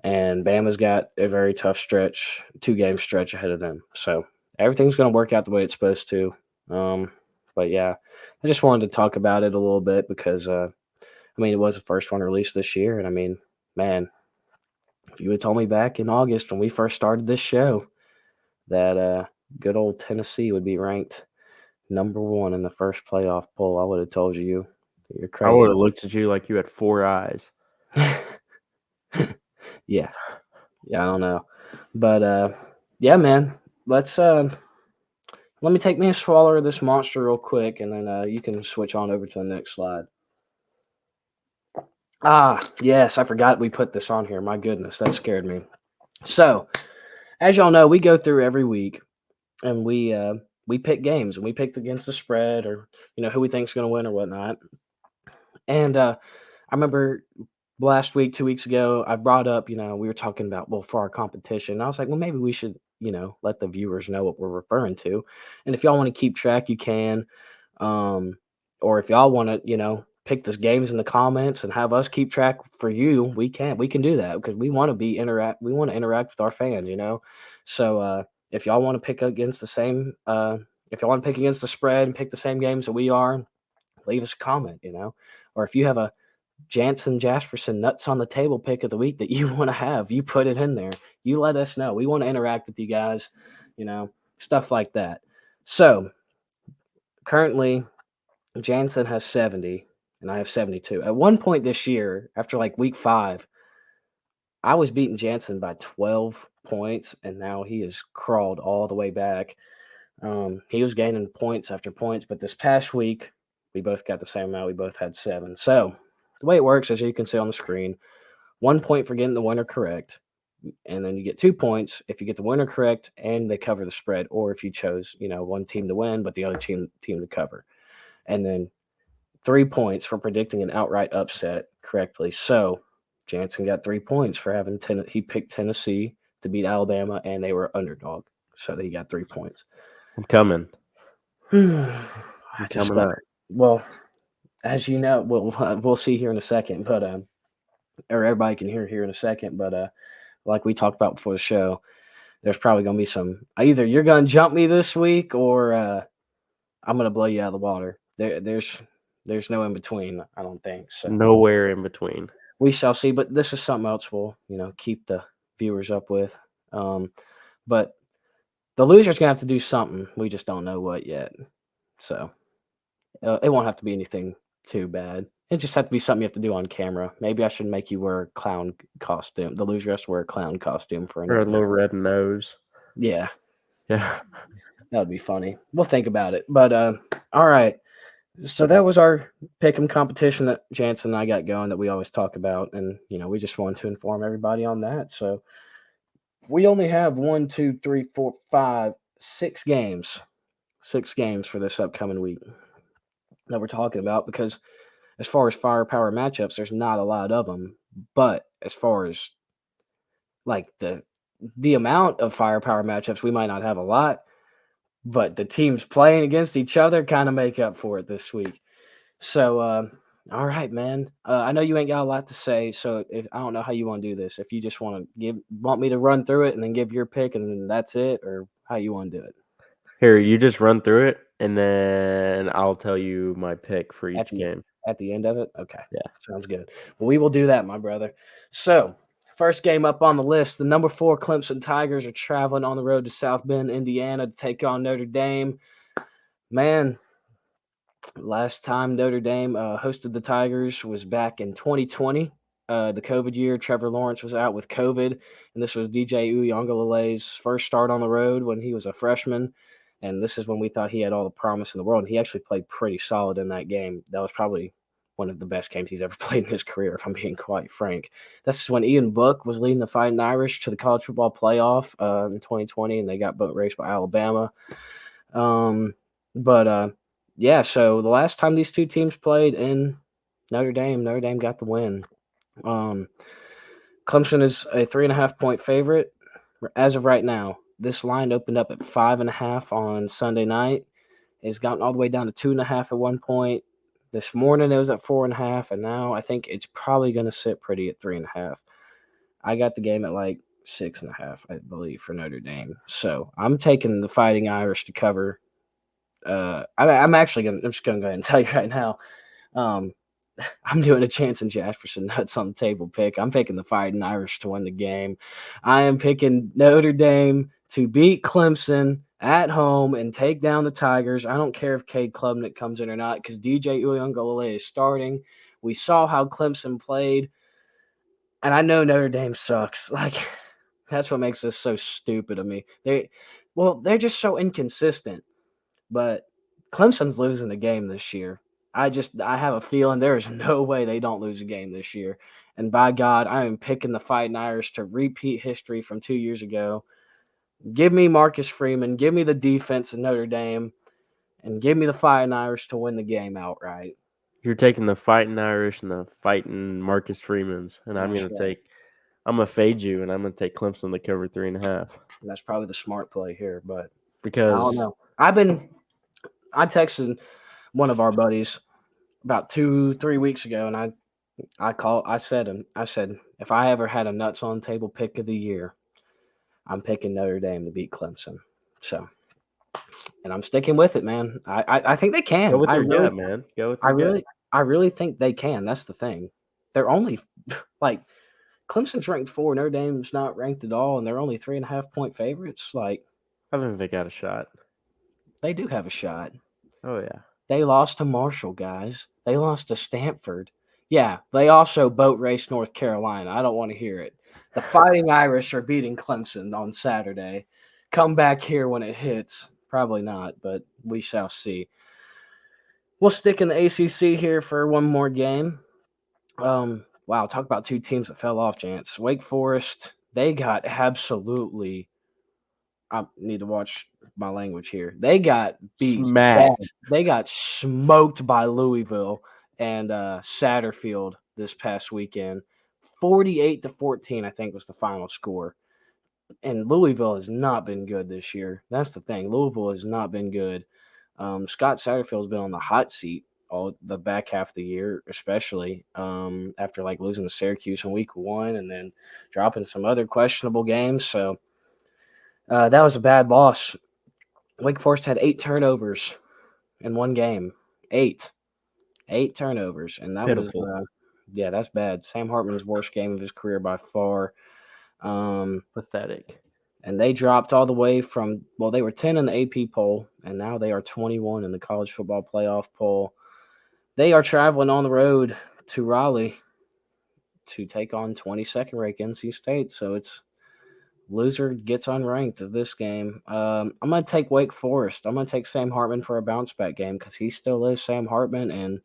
And Bama's got a very tough stretch, 2-game stretch ahead of them. So everything's going to work out the way it's supposed to. But yeah, I just wanted to talk about it a little bit because, it was the first one released this year. And man, if you had told me back in August when we first started this show that good old Tennessee would be ranked number 1 in the first playoff poll, I would have told you you're I would crazy. have looked at you like you had 4 eyes. Yeah, I don't know. But yeah, man, let me take me a swallow of this monster real quick, and then you can switch on over to the next slide. Yes, I forgot we put this on here. My goodness, that scared me. So, as y'all know, we go through every week and we pick games and we pick against the spread or who we think's going to win or whatnot. And I remember last week, 2 weeks ago, I brought up, we were talking about, well, for our competition. I was like, well, maybe we should, let the viewers know what we're referring to. And if y'all want to keep track, you can. Um, or if y'all want to, pick the games in the comments and have us keep track for you, we can. We can do that because we want to we want to interact with our fans. So if y'all want to pick against the same, if y'all want to pick against the spread and pick the same games that we are, leave us a comment. Or if you have a Jansen Jasperson nuts on the table pick of the week that you want to have, you put it in there. You let us know. We want to interact with you guys, stuff like that. So currently, Jansen has 70 and I have 72. At one point this year, after like week 5, I was beating Jansen by 12 points, and now he has crawled all the way back. He was gaining points after points, but this past week, we both got the same amount. We both had 7. So the way it works, as you can see on the screen, 1 point for getting the winner correct, and then you get 2 points if you get the winner correct and they cover the spread, or if you chose, one team to win but the other team to cover, and then 3 points for predicting an outright upset correctly. So Jansen got 3 points for having he picked Tennessee to beat Alabama, and they were underdog, so he got 3 points. I'm coming. I I'm just coming up. well, as you know, we'll see here in a second, but or everybody can hear here in a second, but like we talked about before the show, there's probably going to be some either you're going to jump me this week or I'm going to blow you out of the water. There's no in between, I don't think. So Nowhere in between. we shall see, but this is something else we'll, keep the viewers up with. But the loser's going to have to do something. We just don't know what yet. So it won't have to be anything too bad. It just had to be something you have to do on camera. Maybe I should make you wear a clown costume. The loser has to wear a clown costume for Or a another. little red nose. Yeah, Yeah. that would be funny. We'll think about it. But all right. So that was our pick'em competition that Jansen and I got going that we always talk about, and we just wanted to inform everybody on that. So we only have 1, 2, 3, 4, 5, 6 games, 6 games for this upcoming week that we're talking about because as far as firepower matchups, there's not a lot of them. But as far as like the amount of firepower matchups, we might not have a lot, but the teams playing against each other kind of make up for it this week. So, all right, man. I know you ain't got a lot to say, so if I don't know how you want to do this. If you just want me to run through it and then give your pick and then that's it, or how you want to do it Here, you just run through it, and then I'll tell you my pick for each game. at the end of it. Okay, Yeah. sounds good. Well, we will do that, my brother. So, first game up on the list, the number 4 Clemson Tigers are traveling on the road to South Bend, Indiana, to take on Notre Dame. Man, last time Notre Dame hosted the Tigers was back in 2020, the COVID year. Trevor Lawrence was out with COVID, and this was DJ Uiagalelei's first start on the road when he was a freshman. And this is when we thought he had all the promise in the world. And he actually played pretty solid in that game. That was probably one of the best games he's ever played in his career, if I'm being quite frank. This is when Ian Book was leading the Fighting Irish to the college football playoff in 2020, and they got boat raced by Alabama. But yeah, so the last time these two teams played in Notre Dame got the win. Clemson is a 3.5-point favorite as of right now. This line opened up at 5.5 on Sunday night. It's gotten all the way down to 2.5 at one point. This morning it was at 4.5, and now I think it's probably going to sit pretty at 3.5. I got the game at like 6.5, I believe, for Notre Dame. So I'm taking the Fighting Irish to cover. I'm just gonna go ahead and tell you right now. I'm doing a Jansen Jasperson nuts on the table pick. I'm picking the Fighting Irish to win the game. I am picking Notre Dame to beat Clemson at home and take down the Tigers. I don't care if Cade Klubnik comes in or not because DJ Uiagalelei is starting. We saw how Clemson played, and I know Notre Dame sucks. Like, that's what makes this so stupid of me. They're just so inconsistent. But Clemson's losing the game this year. I have a feeling there is no way they don't lose a game this year. And by God, I am picking the Fighting Irish to repeat history from 2 years ago. Give me Marcus Freeman, give me the defense of Notre Dame, and give me the Fighting Irish to win the game outright. You're taking the Fighting Irish and the Fighting Marcus Freemans, and I'm That's going to right. I'm going to fade you, and I'm going to take Clemson to cover 3.5. That's probably the smart play here, but I don't Because know. I texted one of our buddies about 2-3 weeks ago, and I said if I ever had a nuts on table pick of the year, I'm picking Notre Dame to beat Clemson. So, and I'm sticking with it, man. I think they go can. with your gut, man. Go with I your gut. really I really think they can. That's the thing. They're only like Clemson's ranked 4, Notre Dame's not ranked at all, and they're only 3.5-point favorites. Like, I think they got a shot. they do have a shot. Oh, yeah. They lost to Marshall, guys. They lost to Stanford. Yeah, they also boat raced North Carolina. I don't want to hear it. The Fighting Irish are beating Clemson on Saturday. Come back here when it hits. Probably not, but we shall see. We'll stick in the ACC here for one more game. Wow, talk about two teams that fell off, Chance. Wake Forest, they got absolutely. I need to watch my language here. They got beat bad. Smacked. They got smoked by Louisville and Satterfield this past weekend. 48-14, I think, was the final score. And Louisville has not been good this year. That's the thing. Louisville has not been good. Scott Satterfield's been on the hot seat all the back half of the year, especially after like losing to Syracuse in week 1 and then dropping some other questionable games. So that was a bad loss. Wake Forest had 8 turnovers in one game. 8 turnovers, and that Pitiful. was yeah, that's bad. Sam Hartman's worst game of his career by far. Pathetic. And they dropped all the way from they were 10 in the AP poll, and now they are 21 in the college football playoff poll. They are traveling on the road to Raleigh to take on 22nd ranked NC State. So it's loser gets unranked of this game. I'm going to take Wake Forest. I'm going to take Sam Hartman for a bounce back game because he still is Sam Hartman. And,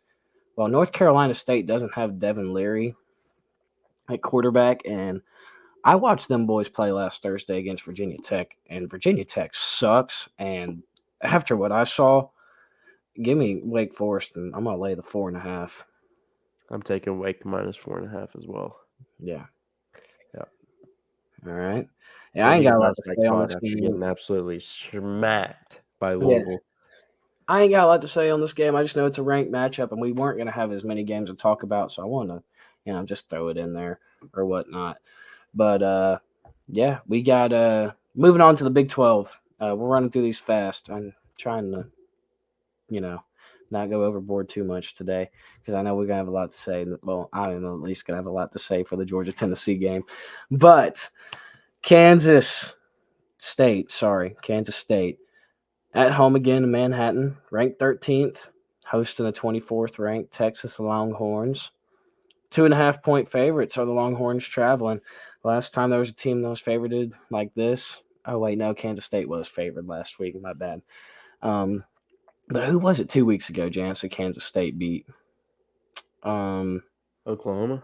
North Carolina State doesn't have Devin Leary at quarterback. And I watched them boys play last Thursday against Virginia Tech, and Virginia Tech sucks. And after what I saw, give me Wake Forest, and I'm going to lay the 4.5. I'm taking Wake minus 4.5 as well. Yeah. Yep. All right. Yeah, I ain't got a lot to say on this game. Getting absolutely smacked by Louisville. Yeah. I ain't got a lot to say on this game. I just know it's a ranked matchup, and we weren't going to have as many games to talk about, so I want to, just throw it in there or whatnot. But, yeah, we got moving on to the Big 12. We're running through these fast. I'm trying to, not go overboard too much today because I know we're going to have a lot to say. Well, I'm at least going to have a lot to say for the Georgia-Tennessee game. But Kansas State at home again in Manhattan, ranked 13th, hosting the 24th ranked Texas Longhorns. 2.5-point favorites are the Longhorns traveling. Last time there was a team that was favored like this. Oh, wait, no, Kansas State was favored last week. My bad. But who was it 2 weeks ago, Jance, that Kansas State beat? Oklahoma?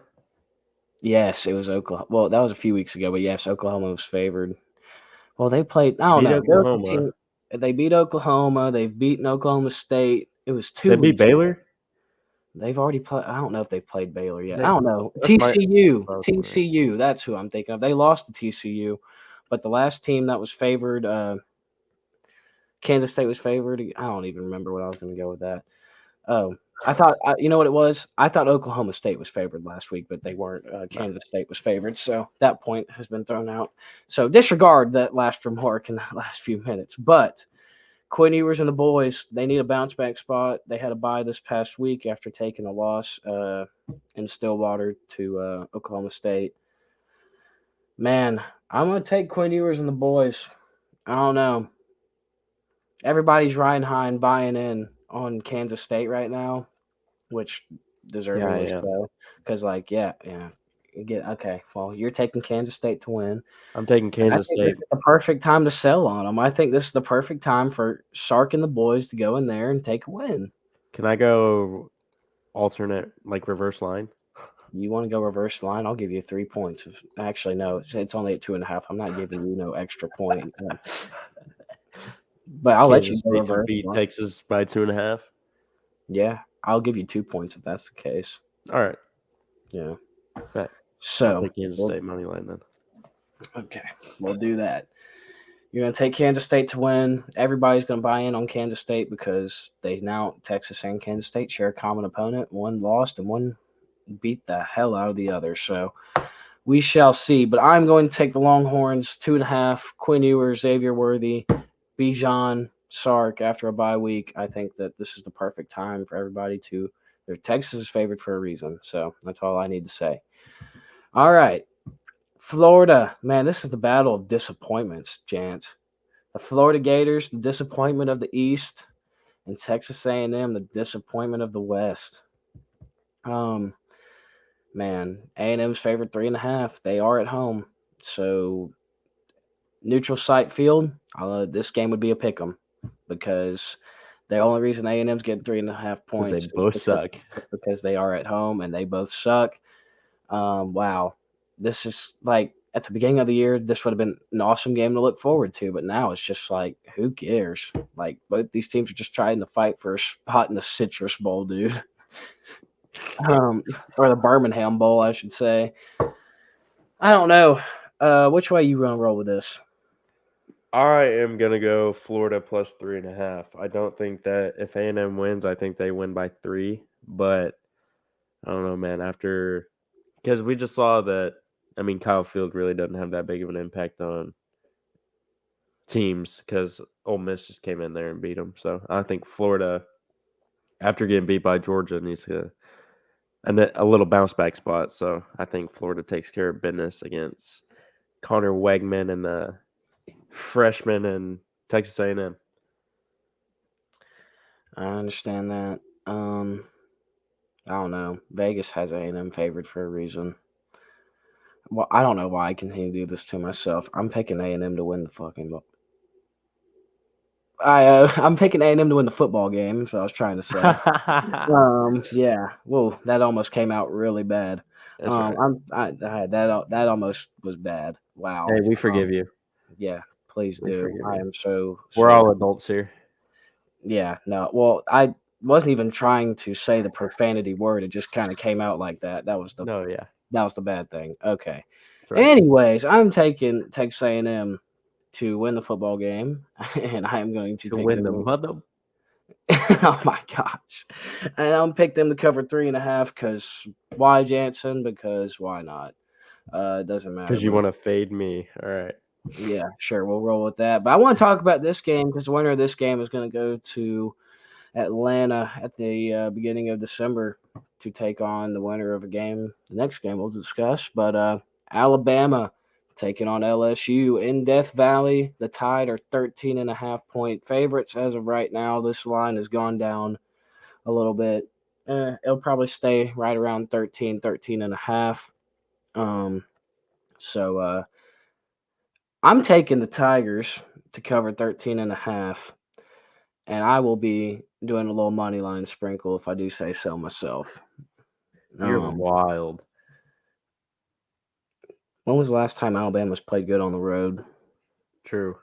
Yes, it was Oklahoma. Well, that was a few weeks ago, but yes, Oklahoma was favored. Well, they played. I don't know. Oklahoma. They beat Oklahoma. They've beaten Oklahoma State. It was 2 They weeks. beat Baylor? They've already played. I don't know if they played Baylor yet. I don't know. TCU. That's who I'm thinking of. They lost to TCU, but the last team that was favored, Kansas State was favored. I don't even remember what I was going to go with that. Oh, I thought you know what it was? I thought Oklahoma State was favored last week, but they weren't. Kansas State was favored, so that point has been thrown out. So disregard that last remark in the last few minutes. But Quinn Ewers and the boys, they need a bounce back spot. They had a bye this past week after taking a loss in Stillwater to Oklahoma State. Man, I'm going to take Quinn Ewers and the boys. I don't know. Everybody's riding high and buying in on Kansas State right now, which deservedly so. Because, okay. Well, you're taking Kansas State to win. I'm taking Kansas State. This is the perfect time to sell on them. I think this is the perfect time for Sark and the boys to go in there and take a win. Can I go alternate, like reverse line. You want to go reverse line? I'll give you 3 points. Actually, no, it's only at 2.5. I'm not giving you no extra point. But I'll let you Kansas go State to reverse beat line. Texas by 2.5. Yeah, I'll give you 2 points if that's the case. All right. Yeah. Bet. I'll So, take Kansas State money line then. okay, we'll do that. You're going to take Kansas State to win. Everybody's going to buy in on Kansas State because Texas and Kansas State share a common opponent. One lost and one beat the hell out of the other. So we shall see. But I'm going to take the Longhorns 2.5. Quinn Ewers, Xavier Worthy, Bijan, Sark after a bye week. I think that this is the perfect time for everybody to. Texas is favored for a reason. So that's all I need to say. All right. Florida. Man, this is the battle of disappointments, Jance. The Florida Gators, the disappointment of the East, and Texas A&M, the disappointment of the West. Man, A&M's favored 3.5. They are at home, so neutral site field. This game would be a pick 'em because the only reason A&M's getting 3.5 Because points they both suck. because they are at home and they both suck. Wow, this is like at the beginning of the year, this would have been an awesome game to look forward to, but now it's just like, who cares? Like, both these teams are just trying to fight for a spot in the Citrus Bowl, dude. Or the Birmingham Bowl, I should say. I don't know. Which way you gonna roll with this? I am gonna go Florida plus 3.5. I don't think that if A&M wins, I think they win by 3. But I don't know, man. Because we just saw that. I mean, Kyle Field really doesn't have that big of an impact on teams because Ole Miss just came in there and beat them. So I think Florida, after getting beat by Georgia, needs to and then a little bounce back spot. So I think Florida takes care of business against Connor Wegman and the freshman and Texas A&M. I understand that. I don't know. Vegas has A&M favored for a reason. Well, I don't know why I continue to do this to myself. I'm picking A&M to win the fucking. I'm picking A&M to win the football game. That's what I was trying to say. Yeah. Whoa, that almost came out really bad. That's right. That almost was bad. Wow. Hey, we forgive you. Yeah, please We do. forgive I you. am so. We're all adults here. Yeah. No. Well, I wasn't even trying to say the profanity word. It just kind of came out like that. That was the bad thing. Okay. Right. Anyways, I'm taking Texas A&M to win the football game, and I'm going to pick win them the mother. Oh my gosh. And I'm pick them to cover 3.5 because why, Jansen? Because why not? It doesn't matter. Because you want to fade me. All right. Yeah, sure. We'll roll with that. But I want to talk about this game because the winner of this game is going to go to Atlanta at the beginning of December to take on the winner of a game. The next game we'll discuss. But Alabama taking on LSU in Death Valley. The Tide are 13.5-point favorites as of right now. This line has gone down a little bit. It'll probably stay right around 13.5. So I'm taking the Tigers to cover 13.5, and I will be doing a little money line sprinkle if I do say so myself. You're wild. When was the last time Alabama's played good on the road? True.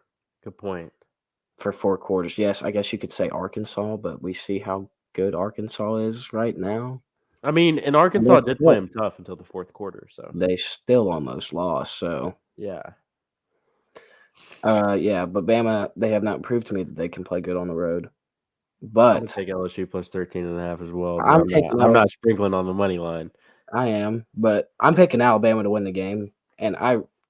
Good point. For 4 quarters. Yes, I guess you could say Arkansas, but we see how good Arkansas is right now. I mean, and Arkansas did play them tough until the fourth quarter, so they still almost lost. So yeah. Yeah, but Bama, they have not proved to me that they can play good on the road. But I'm gonna take LSU plus 13.5 as well. I'm not sprinkling on the money line. I am, but I'm picking Alabama to win the game. And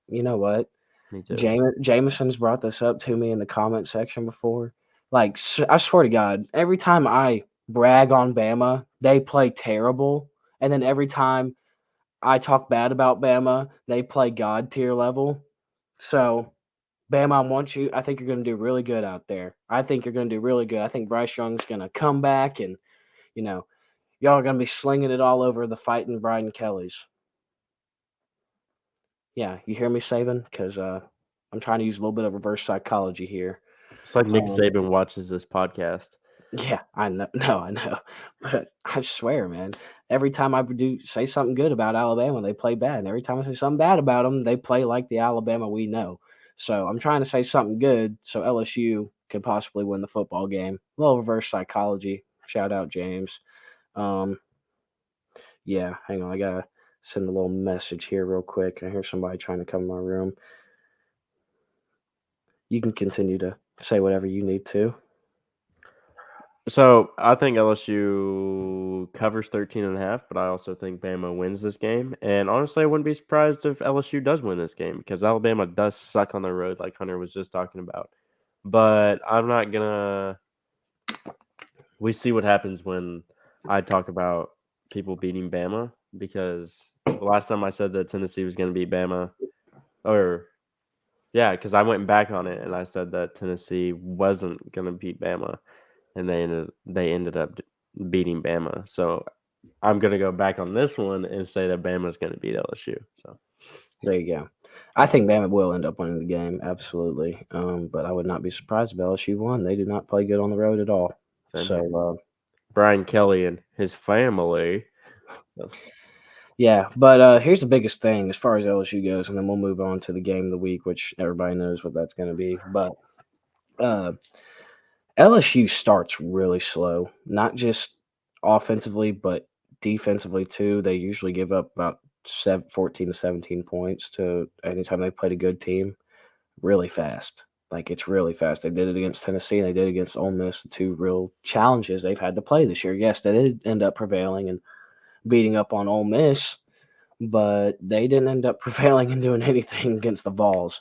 you know what? Me too. Jameson's brought this up to me in the comment section before. Like, I swear to God, every time I brag on Bama, they play terrible. And then every time I talk bad about Bama, they play God tier level. So, Bama, I want you. I think you're going to do really good out there. I think you're going to do really good. I think Bryce Young's going to come back and, y'all are going to be slinging it all over the fighting Brian Kellys. Yeah, you hear me, Saban? Because I'm trying to use a little bit of reverse psychology here. It's like Nick Saban watches this podcast. Yeah, I know. No, I know. But I swear, man, every time I do say something good about Alabama, they play bad. And every time I say something bad about them, they play like the Alabama we know. So I'm trying to say something good so LSU can possibly win the football game. A little reverse psychology. Shout out James. Um, yeah, hang on. I gotta send a little message here real quick. I hear somebody trying to come in my room. You can continue to say whatever you need to. So I think LSU covers 13.5, but I also think Bama wins this game. And honestly, I wouldn't be surprised if LSU does win this game because Alabama does suck on the road, like Hunter was just talking about. But I'm not gonna. We see what happens when I talk about people beating Bama because the last time I said that Tennessee was going to beat Bama, or yeah, because I went back on it and I said that Tennessee wasn't going to beat Bama, and they ended up beating Bama. So I'm going to go back on this one and say that Bama's going to beat LSU. So There you go. I think Bama will end up winning the game, absolutely. But I would not be surprised if LSU won. They do not play good on the road at all. same here. So Brian Kelly and his family. yeah, but here's the biggest thing as far as LSU goes, and then we'll move on to the game of the week, which everybody knows what that's going to be. But uh, LSU starts really slow, not just offensively, but defensively too. They usually give up about 14 to 17 points to anytime they played a good team really fast. Like it's really fast. They did it against Tennessee and they did it against Ole Miss, the two real challenges they've had to play this year. Yes, they did end up prevailing and beating up on Ole Miss, but they didn't end up prevailing and doing anything against the Vols.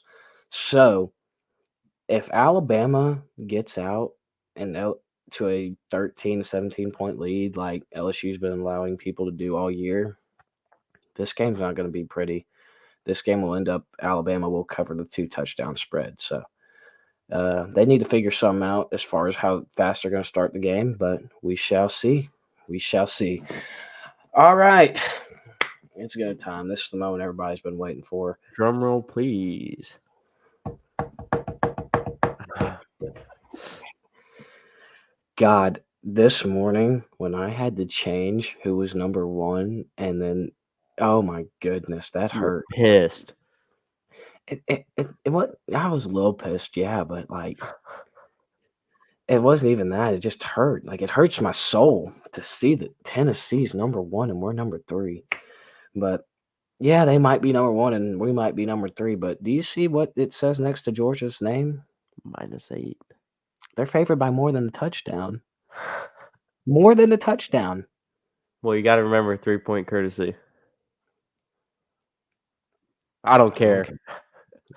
So if Alabama gets out and to a 13 to 17 point lead like LSU's been allowing people to do all year, this game's not going to be pretty. This game will end up Alabama will cover the 2 touchdown spread. So they need to figure something out as far as how fast they're going to start the game, but we shall see. We shall see. All right. It's go time. This is the moment everybody's been waiting for. Drum roll, please. God, this morning when I had to change who was number one, and then, oh my goodness, that You were hurt. pissed. What I was a little pissed, yeah, but like it wasn't even that. It just hurt. Like it hurts my soul to see that Tennessee's number one and we're number three. But yeah, they might be number one and we might be number three. But do you see what it says next to Georgia's name? -8. They're favored by more than a touchdown. More than a touchdown. Well, you got to remember 3-point courtesy. I don't care.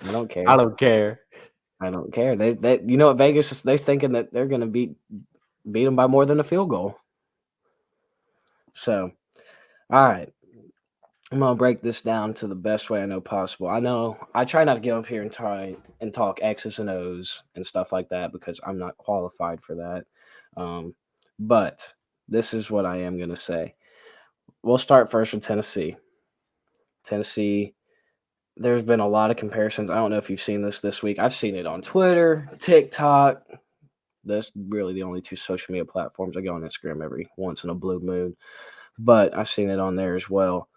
I don't care. I don't care. I don't care. They you know what Vegas is? They're thinking that they're going to beat them by more than a field goal. So, all right. I'm gonna break this down to the best way I know possible. I know I try not to get up here and try and talk X's and O's and stuff like that because I'm not qualified for that. But this is what I am gonna say. We'll start first with Tennessee. Tennessee, there's been a lot of comparisons. I don't know if you've seen this week. I've seen it on Twitter, TikTok. That's really the only 2 social media platforms. I go on Instagram every once in a blue moon, but I've seen it on there as well.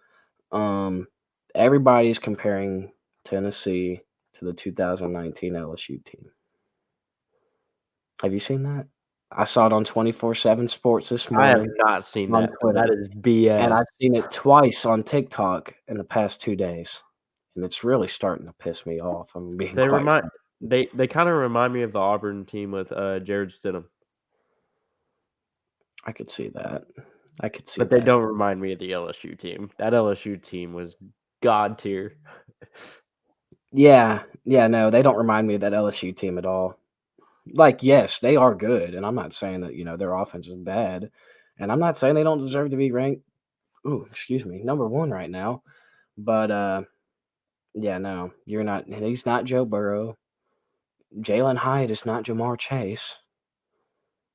Everybody's comparing Tennessee to the 2019 LSU team. Have you seen that? I saw it on 24/7 Sports this I have morning not seen on that. Twitter, That is BS. and I've seen it twice on TikTok in the past 2 days, and it's really starting to piss me off. I'm being They quite remind frank. they kind of remind me of the Auburn team with Jared Stidham, I could see that. I could see but they that. don't remind me of the LSU team. That LSU team was god tier. Yeah, no, they don't remind me of that LSU team at all. Like, yes, they are good, and I'm not saying that, their offense is bad, and I'm not saying they don't deserve to be ranked number 1 right now. But yeah, no, you're not. He's not Joe Burrow. Jalen Hyatt is not Jamar Chase,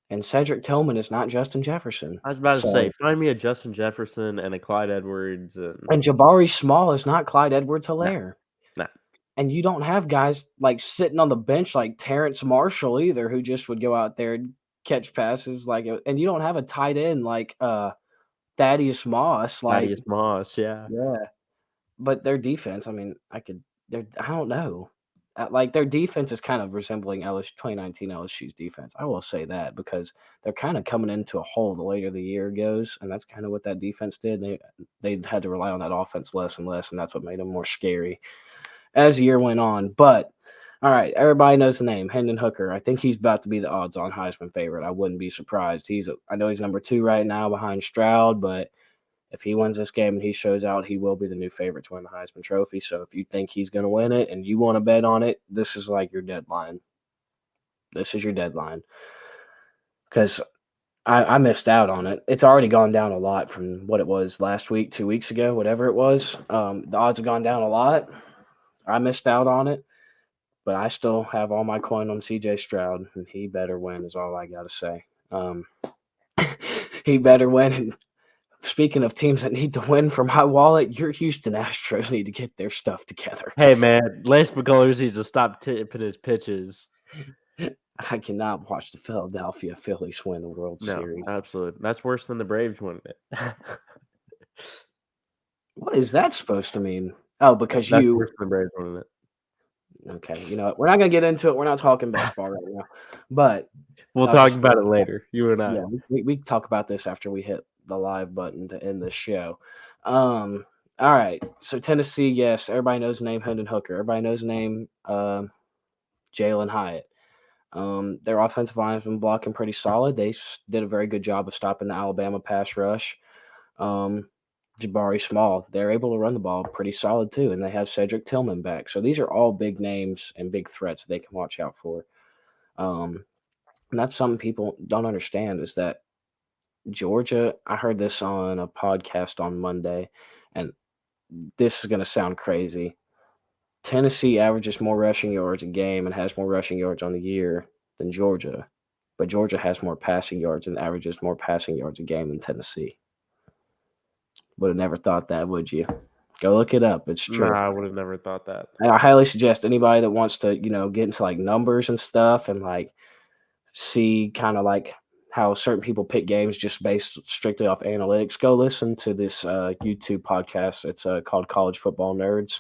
and Cedric Tillman is not Justin Jefferson. I was about to So, say, find me a Justin Jefferson and a Clyde Edwards and Jabari Small is not Clyde no, Edwards-Helaire. no. And you don't have guys like sitting on the bench like Terrence Marshall either, who just would go out there and catch passes and you don't have a tight end like Thaddeus Moss. Like, Thaddeus Moss, yeah. yeah, but their defense, I mean, I don't know. Like their defense is kind of resembling 2019 LSU's defense. I will say that because they're kind of coming into a hole the later the year goes, and that's kind of what that defense did. They had to rely on that offense less and less, and that's what made them more scary as the year went on. But all right, everybody knows the name Hendon Hooker. I think he's about to be the odds-on Heisman favorite. I wouldn't be surprised. I know he's number 2 right now behind Stroud, but if he wins this game and he shows out, he will be the new favorite to win the Heisman Trophy. So if you think he's going to win it and you want to bet on it, this is like your deadline. This is your deadline because I missed out on it. It's already gone down a lot from what it was last week, 2 weeks ago, whatever it was. The odds have gone down a lot. I missed out on it, but I still have all my coin on CJ Stroud, and he better win is all I got to say. He better win. And speaking of teams that need to win for my wallet, your Houston Astros need to get their stuff together. Hey, man, Lance McCullers needs to stop tipping his pitches. I cannot watch the Philadelphia Phillies win the World Series. Absolutely. That's worse than the Braves winning it. What is that supposed to mean? Oh, because That's worse than the Braves winning it. Okay, you know what? We're not going to get into it. We're not talking baseball right now. But we'll talk about it later, you and I. Yeah, we talk about this after we hit the live button to end the show. All right, so Tennessee, yes, everybody knows the name Hendon Hooker. Everybody knows the name Jalen Hyatt. Their offensive line has been blocking pretty solid. They did a very good job of stopping the Alabama pass rush. Jabari Small, they're able to run the ball pretty solid too, and they have Cedric Tillman back. So these are all big names and big threats they can watch out for. And that's something people don't understand is that Georgia, I heard this on a podcast on Monday, and this is going to sound crazy. Tennessee averages more rushing yards a game and has more rushing yards on the year than Georgia, but Georgia has more passing yards and averages more passing yards a game than Tennessee. Would have never thought that, would you? Go look it up. It's true. Nah, I would have never thought that. And I highly suggest anybody that wants to, get into like numbers and stuff and like see kind of like how certain people pick games just based strictly off analytics, go listen to this YouTube podcast. It's called College Football Nerds.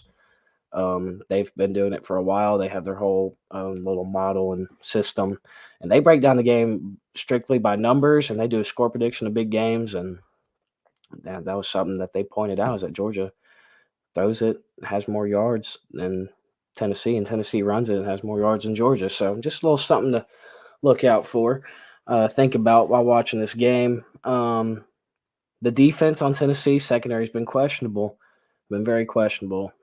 They've been doing it for a while. They have their whole little model and system, and they break down the game strictly by numbers, and they do a score prediction of big games. And that was something that they pointed out is that Georgia throws it, has more yards than Tennessee, and Tennessee runs it and has more yards than Georgia. So just a little something to look out for, think about while watching this game. The defense on Tennessee secondary has been questionable, been very questionable.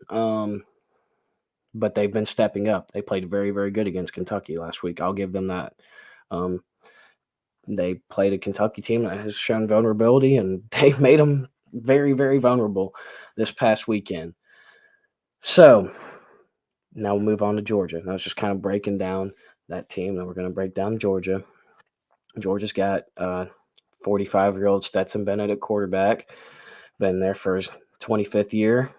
But they've been stepping up. They played very, very good against Kentucky last week. I'll give them that. They played a Kentucky team that has shown vulnerability, and they made them very, very vulnerable this past weekend. So now we'll move on to Georgia. That was just kind of breaking down that team. Now we're going to break down Georgia. Georgia's got 45-year-old Stetson Bennett at quarterback. Been there for his 25th year.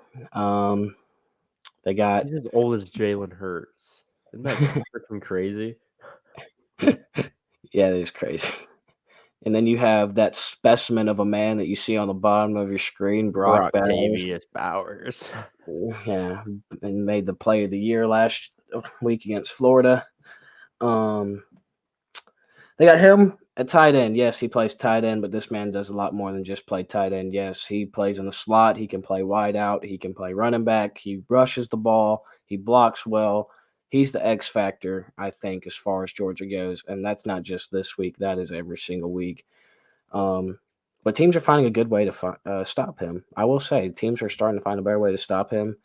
They got He's as old as Jalen Hurts. Isn't that freaking crazy? Yeah, it is crazy. And then you have that specimen of a man that you see on the bottom of your screen, Brock Bowers. Yeah, and made the play of the year last week against Florida. They got him at tight end. Yes, he plays tight end, but this man does a lot more than just play tight end. Yes, he plays in the slot. He can play wide out. He can play running back. He rushes the ball. He blocks well. He's the X factor, I think, as far as Georgia goes. And that's not just this week. That is every single week. But teams are finding a good way to stop him. I will say teams are starting to find a better way to stop him.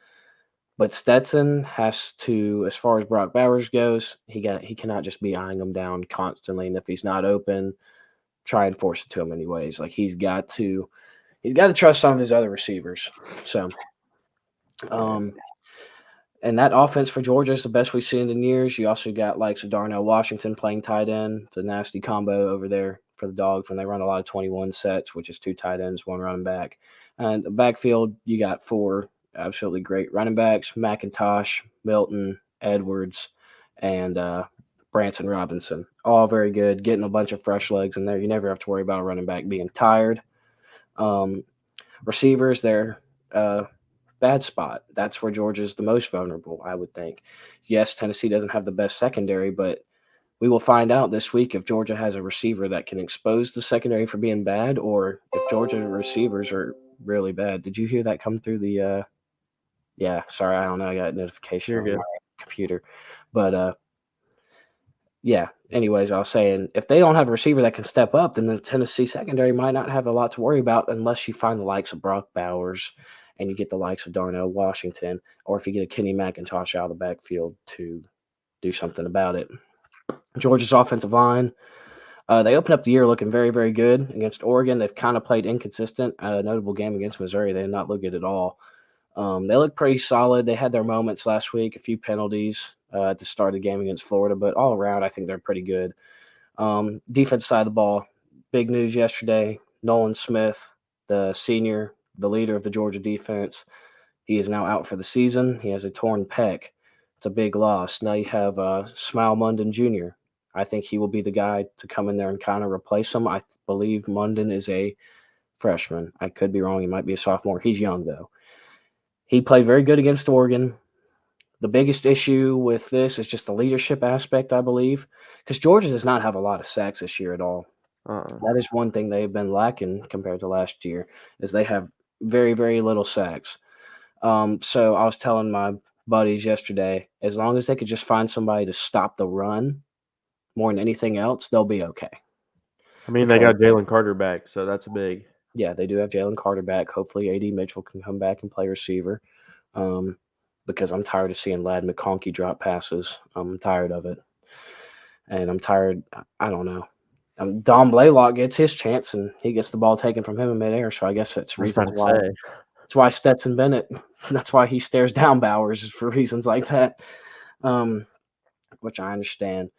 But Stetson has to, as far as Brock Bowers goes, he cannot just be eyeing him down constantly. And if he's not open, try and force it to him anyways. Like he's got to trust some of his other receivers. So, and that offense for Georgia is the best we've seen in years. You also got like Darnell Washington playing tight end. It's a nasty combo over there for the Dogs when they run a lot of 21 sets, which is 2 tight ends, 1 running back. And the backfield, you got 4 absolutely great running backs: McIntosh, Milton, Edwards, and Branson Robinson. All very good, getting a bunch of fresh legs in there. You never have to worry about a running back being tired. Receivers, they're bad spot. That's where Georgia's the most vulnerable, I would think. Yes, Tennessee doesn't have the best secondary, but we will find out this week if Georgia has a receiver that can expose the secondary for being bad, or if Georgia receivers are really bad. Did you hear that come through the yeah, sorry, I don't know. I got a notification You're on good. my computer. But yeah, anyways, I was saying if they don't have a receiver that can step up, then the Tennessee secondary might not have a lot to worry about unless you find the likes of Brock Bowers and you get the likes of Darnell Washington, or if you get a Kenny McIntosh out of the backfield to do something about it. Georgia's offensive line, they opened up the year looking very, very good against Oregon. They've kind of played inconsistent. A notable game against Missouri, they did not look good at all. They look pretty solid. They had their moments last week, a few penalties at the start of the game against Florida, but all around, I think they're pretty good. Defense side of the ball, big news yesterday. Nolan Smith, the senior, the leader of the Georgia defense, he is now out for the season. He has a torn pec. It's a big loss. Now you have Smile Munden Jr. I think he will be the guy to come in there and kind of replace him. I believe Munden is a freshman. I could be wrong. He might be a sophomore. He's young, though. He played very good against Oregon. The biggest issue with this is just the leadership aspect, I believe, because Georgia does not have a lot of sacks this year at all. That is one thing they've been lacking compared to last year, is they have very, very little sacks. So I was telling my buddies yesterday, as long as they could just find somebody to stop the run more than anything else, they'll be okay. I mean, they got Jalen Carter back, so that's big. Yeah, they do have Jalen Carter back. Hopefully A.D. Mitchell can come back and play receiver. Because I'm tired of seeing Ladd McConkey drop passes. I'm tired of it. And I'm tired. I don't know. Dom Blaylock gets his chance, and he gets the ball taken from him in midair. So I guess that's reasons why. That's why Stetson Bennett. That's why he stares down Bowers, is for reasons like that, which I understand.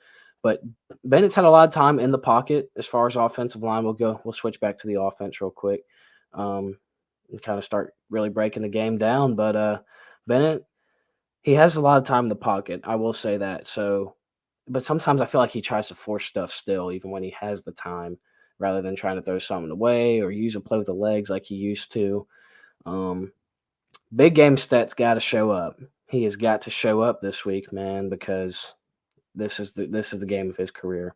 But Bennett's had a lot of time in the pocket as far as offensive line will go. We'll switch back to the offense real quick and kind of start really breaking the game down. But Bennett, he has a lot of time in the pocket. I will say that. So, but sometimes I feel like he tries to force stuff still, even when he has the time, rather than trying to throw something away or use a play with the legs like he used to. Big game stats got to show up. He has got to show up this week, man, because this is the game of his career.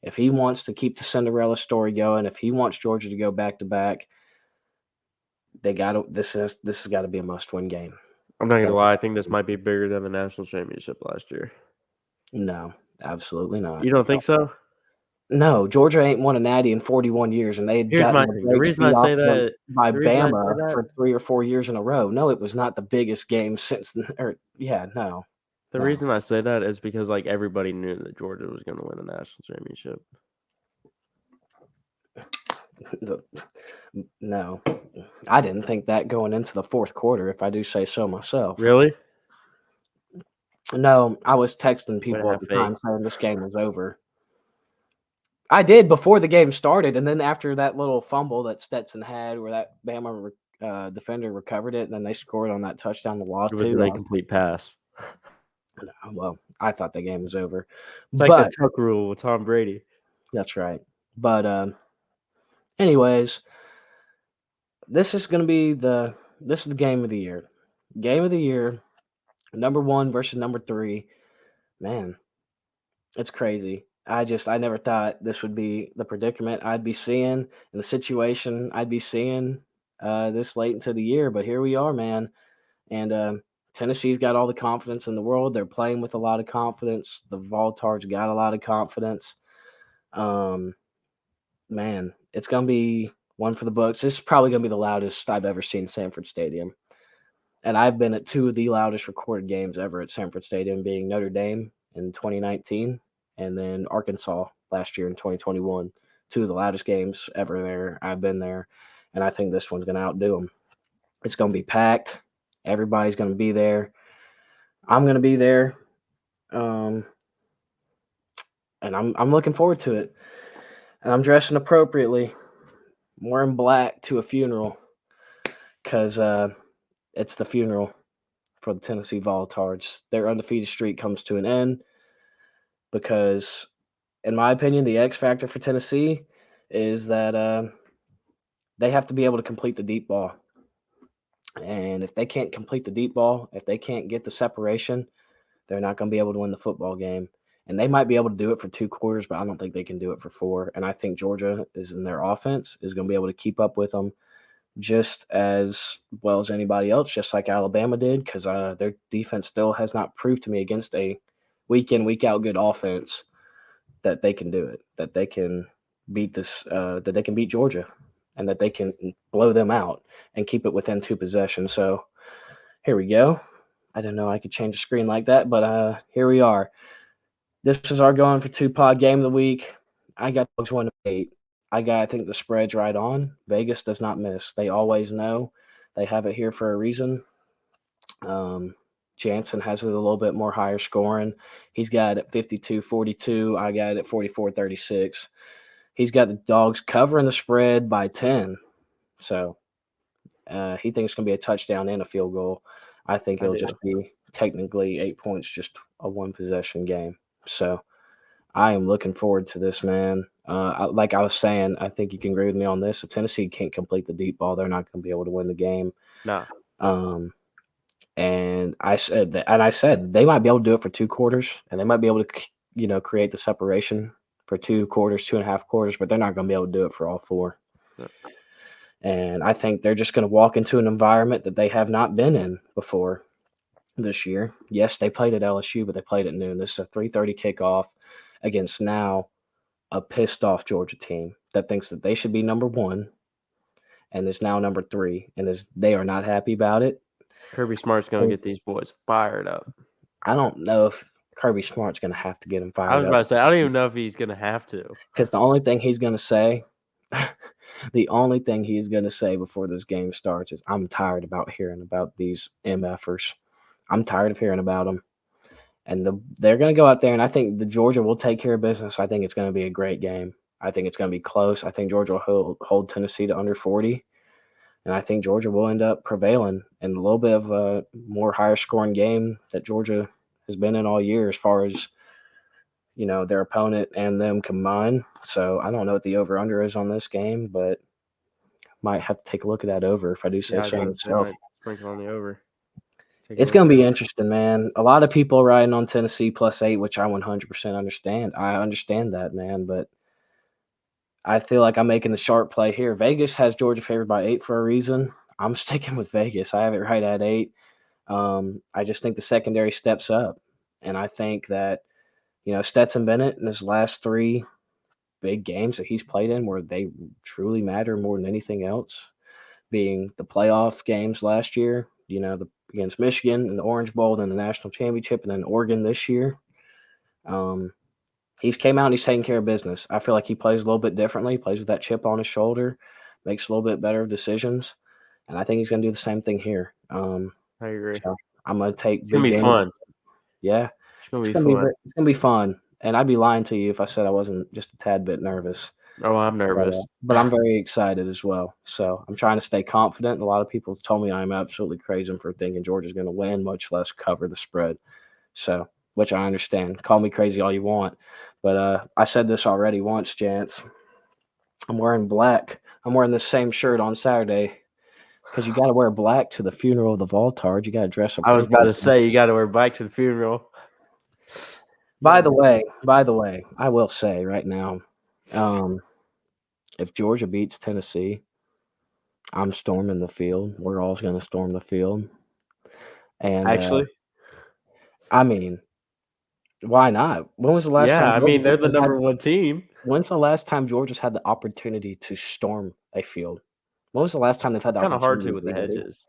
If he wants to keep the Cinderella story going, if he wants Georgia to go back to back, they got to. This has got to be a must-win game. I'm not gonna lie. I think this might be bigger than the national championship last year. No, absolutely not. You don't think so? No, Georgia ain't won a natty in 41 years, and they had Here's my gotten thing. The reason I beat off say them that by the reason I say Bama that for 3 or 4 years in a row. No, it was not the biggest game since no. the No. reason I say that is because like everybody knew that Georgia was gonna win a national championship. No. I didn't think that going into the fourth quarter, if I do say so myself. Really? No, I was texting people have at the faith. time saying this game was over. I did before the game started, and then after that little fumble that Stetson had where that Bama defender recovered it, and then they scored on that touchdown to Law It was too. an incomplete pass. Well, I thought the game was over. It's like the tuck rule with Tom Brady. That's right. But anyways, this is the game of the year. Game of the year, number 1 versus number 3. Man, it's crazy. I never thought this would be the predicament I'd be seeing and the situation I'd be seeing this late into the year. But here we are, man. And Tennessee's got all the confidence in the world. They're playing with a lot of confidence. The Voltards got a lot of confidence. Man, it's going to be one for the books. This is probably going to be the loudest I've ever seen Sanford Stadium. And I've been at 2 of the loudest recorded games ever at Sanford Stadium, being Notre Dame in 2019 and then Arkansas last year in 2021. 2 of the loudest games ever there. I've been there, and I think this one's going to outdo them. It's going to be packed. Everybody's going to be there. I'm going to be there, and I'm looking forward to it. And I'm dressing appropriately. I'm wearing black to a funeral because it's the funeral for the Tennessee Voltards. Their undefeated streak comes to an end. because, in my opinion, the X factor for Tennessee is that they have to be able to complete the deep ball. And if they can't complete the deep ball, if they can't get the separation, they're not going to be able to win the football game. And they might be able to do it for 2 quarters, but I don't think they can do it for 4. And I think Georgia is in their offense is going to be able to keep up with them just as well as anybody else, just like Alabama did, because their defense still has not proved to me against a week in, week out good offense that they can do it, that they can beat that they can beat Georgia, and that they can blow them out and keep it within 2 possessions. So here we go. I didn't know I could change the screen like that, but here we are. This is our going for 2 pod game of the week. I got Dogs 1-8. I think the spread's right on. Vegas does not miss. They always know. They have it here for a reason. Jansen has it a little bit more higher scoring. He's got it at 52-42. I got it at 44-36. He's got the Dogs covering the spread by 10. So he thinks it's going to be a touchdown and a field goal. I think it'll just be technically 8 points, just a 1-possession game. So I am looking forward to this, man. Like I was saying, I think you can agree with me on this. If Tennessee can't complete the deep ball, they're not going to be able to win the game. No. And I said they might be able to do it for 2 quarters, and they might be able to, create the separation for 2 quarters, 2.5 quarters, but they're not going to be able to do it for all 4. No. And I think they're just going to walk into an environment that they have not been in before this year. Yes, they played at LSU, but they played at noon. This is a 3:30 kickoff against now a pissed-off Georgia team that thinks that they should be number 1 and is now number 3, and they are not happy about it. Kirby Smart's going to get these boys fired up. I don't know if Kirby Smart's going to have to get him fired up. I was about to say, I don't even know if he's going to have to. Because the only thing he's going to say before this game starts is, I'm tired about hearing about these MFers. I'm tired of hearing about them. And they're going to go out there, and I think the Georgia will take care of business. I think it's going to be a great game. I think it's going to be close. I think Georgia will hold Tennessee to under 40. And I think Georgia will end up prevailing in a little bit of a more higher scoring game that Georgia has been in all year as far as, their opponent and them combined. So I don't know what the over-under is on this game, but might have to take a look at that over if I do say so myself. Sprinkle on the over. It's going to be interesting, man. A lot of people riding on Tennessee +8, which I 100% understand. I understand that, man, but I feel like I'm making the sharp play here. Vegas has Georgia favored by 8 for a reason. I'm sticking with Vegas. I have it right at 8. I just think the secondary steps up, and I think that, Stetson Bennett in his last 3 big games that he's played in where they truly matter more than anything else, being the playoff games last year, against Michigan in the Orange Bowl, then the national championship, and then Oregon this year. He's came out and he's taking care of business. I feel like he plays a little bit differently, plays with that chip on his shoulder, makes a little bit better decisions, and I think he's going to do the same thing here. I agree. So I'm going to take it's going to be fun. Yeah. It's going to be fun. And I'd be lying to you if I said I wasn't just a tad bit nervous. Oh, I'm nervous. But I'm very excited as well. So I'm trying to stay confident. A lot of people told me I'm absolutely crazy for thinking Georgia's going to win, much less cover the spread. So, which I understand. Call me crazy all you want. But I said this already once, Jance. I'm wearing black. I'm wearing the same shirt on Saturday because you got to wear black to the funeral of the Voltard. You got to dress up. I was about to say you got to wear black to the funeral. By the way, I will say right now, if Georgia beats Tennessee, I'm storming the field. We're all going to storm the field. And actually, I mean, why not? When was the last time? Yeah, I mean, they're the number 1 team. When's the last time Georgia's had the opportunity to storm a field? When was the last time they've had the opportunity? Kind of hard to with the hedges.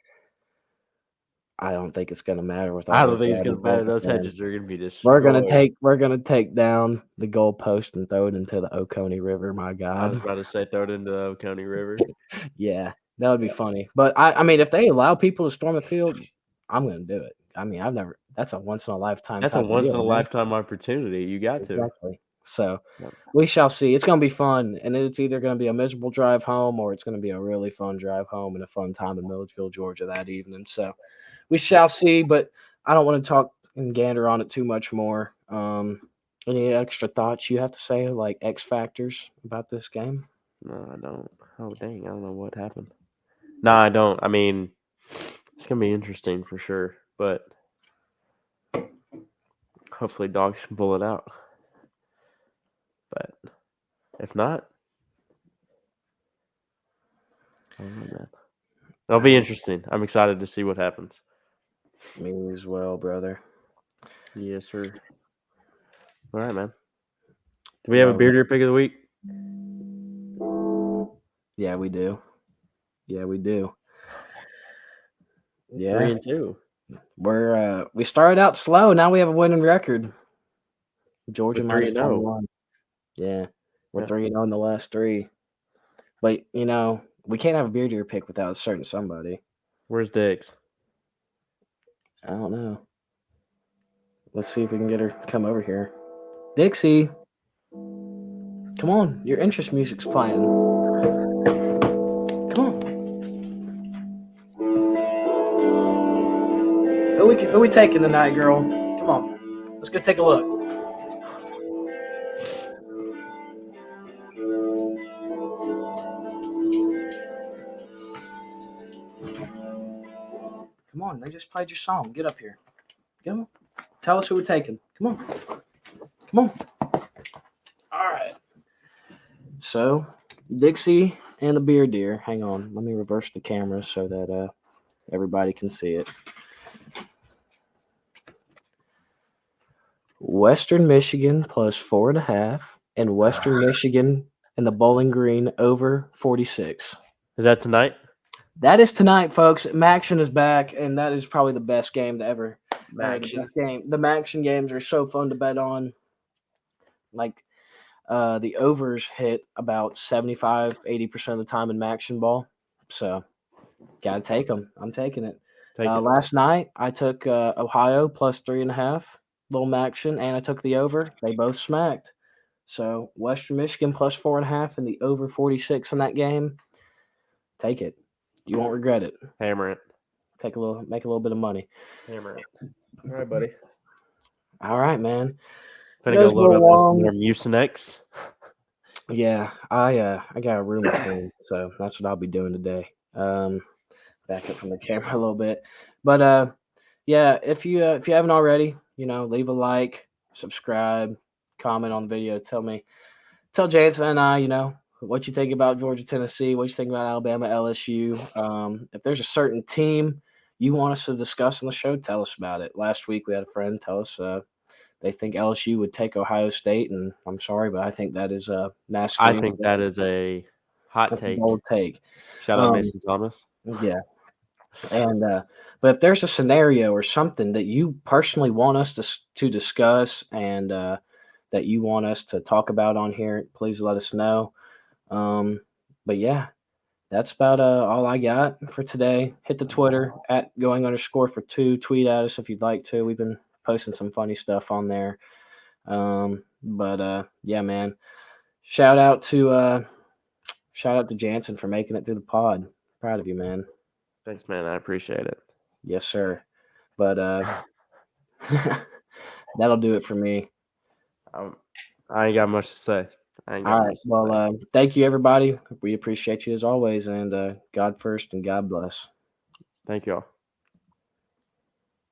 I don't think it's going to matter with. I don't think it's going to matter. Those hedges are going to be destroyed. We're going to take down the goalpost and throw it into the Oconee River. My God! I was about to say throw it into the Oconee River. Yeah, that would be funny. But I mean, if they allow people to storm a field, I'm going to do it. I mean, that's a once in a lifetime. That's a once in a lifetime opportunity. You got to. Exactly. So we shall see. It's going to be fun, and it's either going to be a miserable drive home or it's going to be a really fun drive home and a fun time in Milledgeville, Georgia that evening. So we shall see, but I don't want to talk and gander on it too much more. Any extra thoughts you have to say, like X factors about this game? No, I don't. Oh dang, I don't know what happened. No, I don't. I mean, it's gonna be interesting for sure, but hopefully dogs can pull it out. But if not, I don't know, man. It'll be interesting. I'm excited to see what happens. Me as well, brother. Yes, sir. All right, man. Do we have a beer deer pick of the week? Yeah, we do. Yeah, we do. Yeah, 3-2. we started out slow. Now we have a winning record. Georgia We're minus 3-0. 21. Yeah, we're Yeah. 3-0 in the last 3. But we can't have a beer deer pick without a certain somebody. Where's Diggs? I don't know. Let's see if we can get her to come over here. Dixie, come on. Your interest music's playing. Come on. Who we taking tonight, girl? Come on. Let's go take a look. Come on. They just played your song. Get up here. Come on. Tell us who we're taking. Come on. Come on. All right. So, Dixie and the beer deer. Hang on. Let me reverse the camera so that everybody can see it. Western Michigan plus 4.5, and Western Michigan and the Bowling Green over 46. Is that tonight? That is tonight, folks. Maction is back, and that is probably the best game to ever. The best game. The Maction games are so fun to bet on. Like the overs hit about 75-80% of the time in Maction ball. So gotta take them. I'm taking it. Take it. Last night I took Ohio plus 3.5, little Maction, and I took the over. They both smacked. So Western Michigan plus 4.5 and the over 46 in that game. Take it. You won't regret it. Hammer it. Make a little bit of money. Hammer it. All right, buddy. All right, man. Gonna go load up some more Mucinex. Yeah, I got a room to clean, so that's what I'll be doing today. Back up from the camera a little bit, but yeah, if you haven't already, leave a like, subscribe, comment on the video. Tell Jansen and I, what you think about Georgia, Tennessee, what you think about Alabama, LSU. If there's a certain team you want us to discuss on the show, tell us about it. Last week we had a friend tell us they think LSU would take Ohio State, and I'm sorry, but I think that is a massive. I think that is a hot take. Bold take. Shout out Mason Thomas. Yeah. And but if there's a scenario or something that you personally want us to discuss and that you want us to talk about on here, please let us know. But yeah, that's about all I got for today. Hit the Twitter at @going_for2. Tweet at us if you'd like to. We've been posting some funny stuff on there. But yeah, man. Shout out to Jansen for making it through the pod. Proud of you, man. Thanks, man. I appreciate it. Yes, sir. But that'll do it for me. I ain't got much to say. All right. Well, thank you, everybody. We appreciate you as always, and God first and God bless. Thank you all.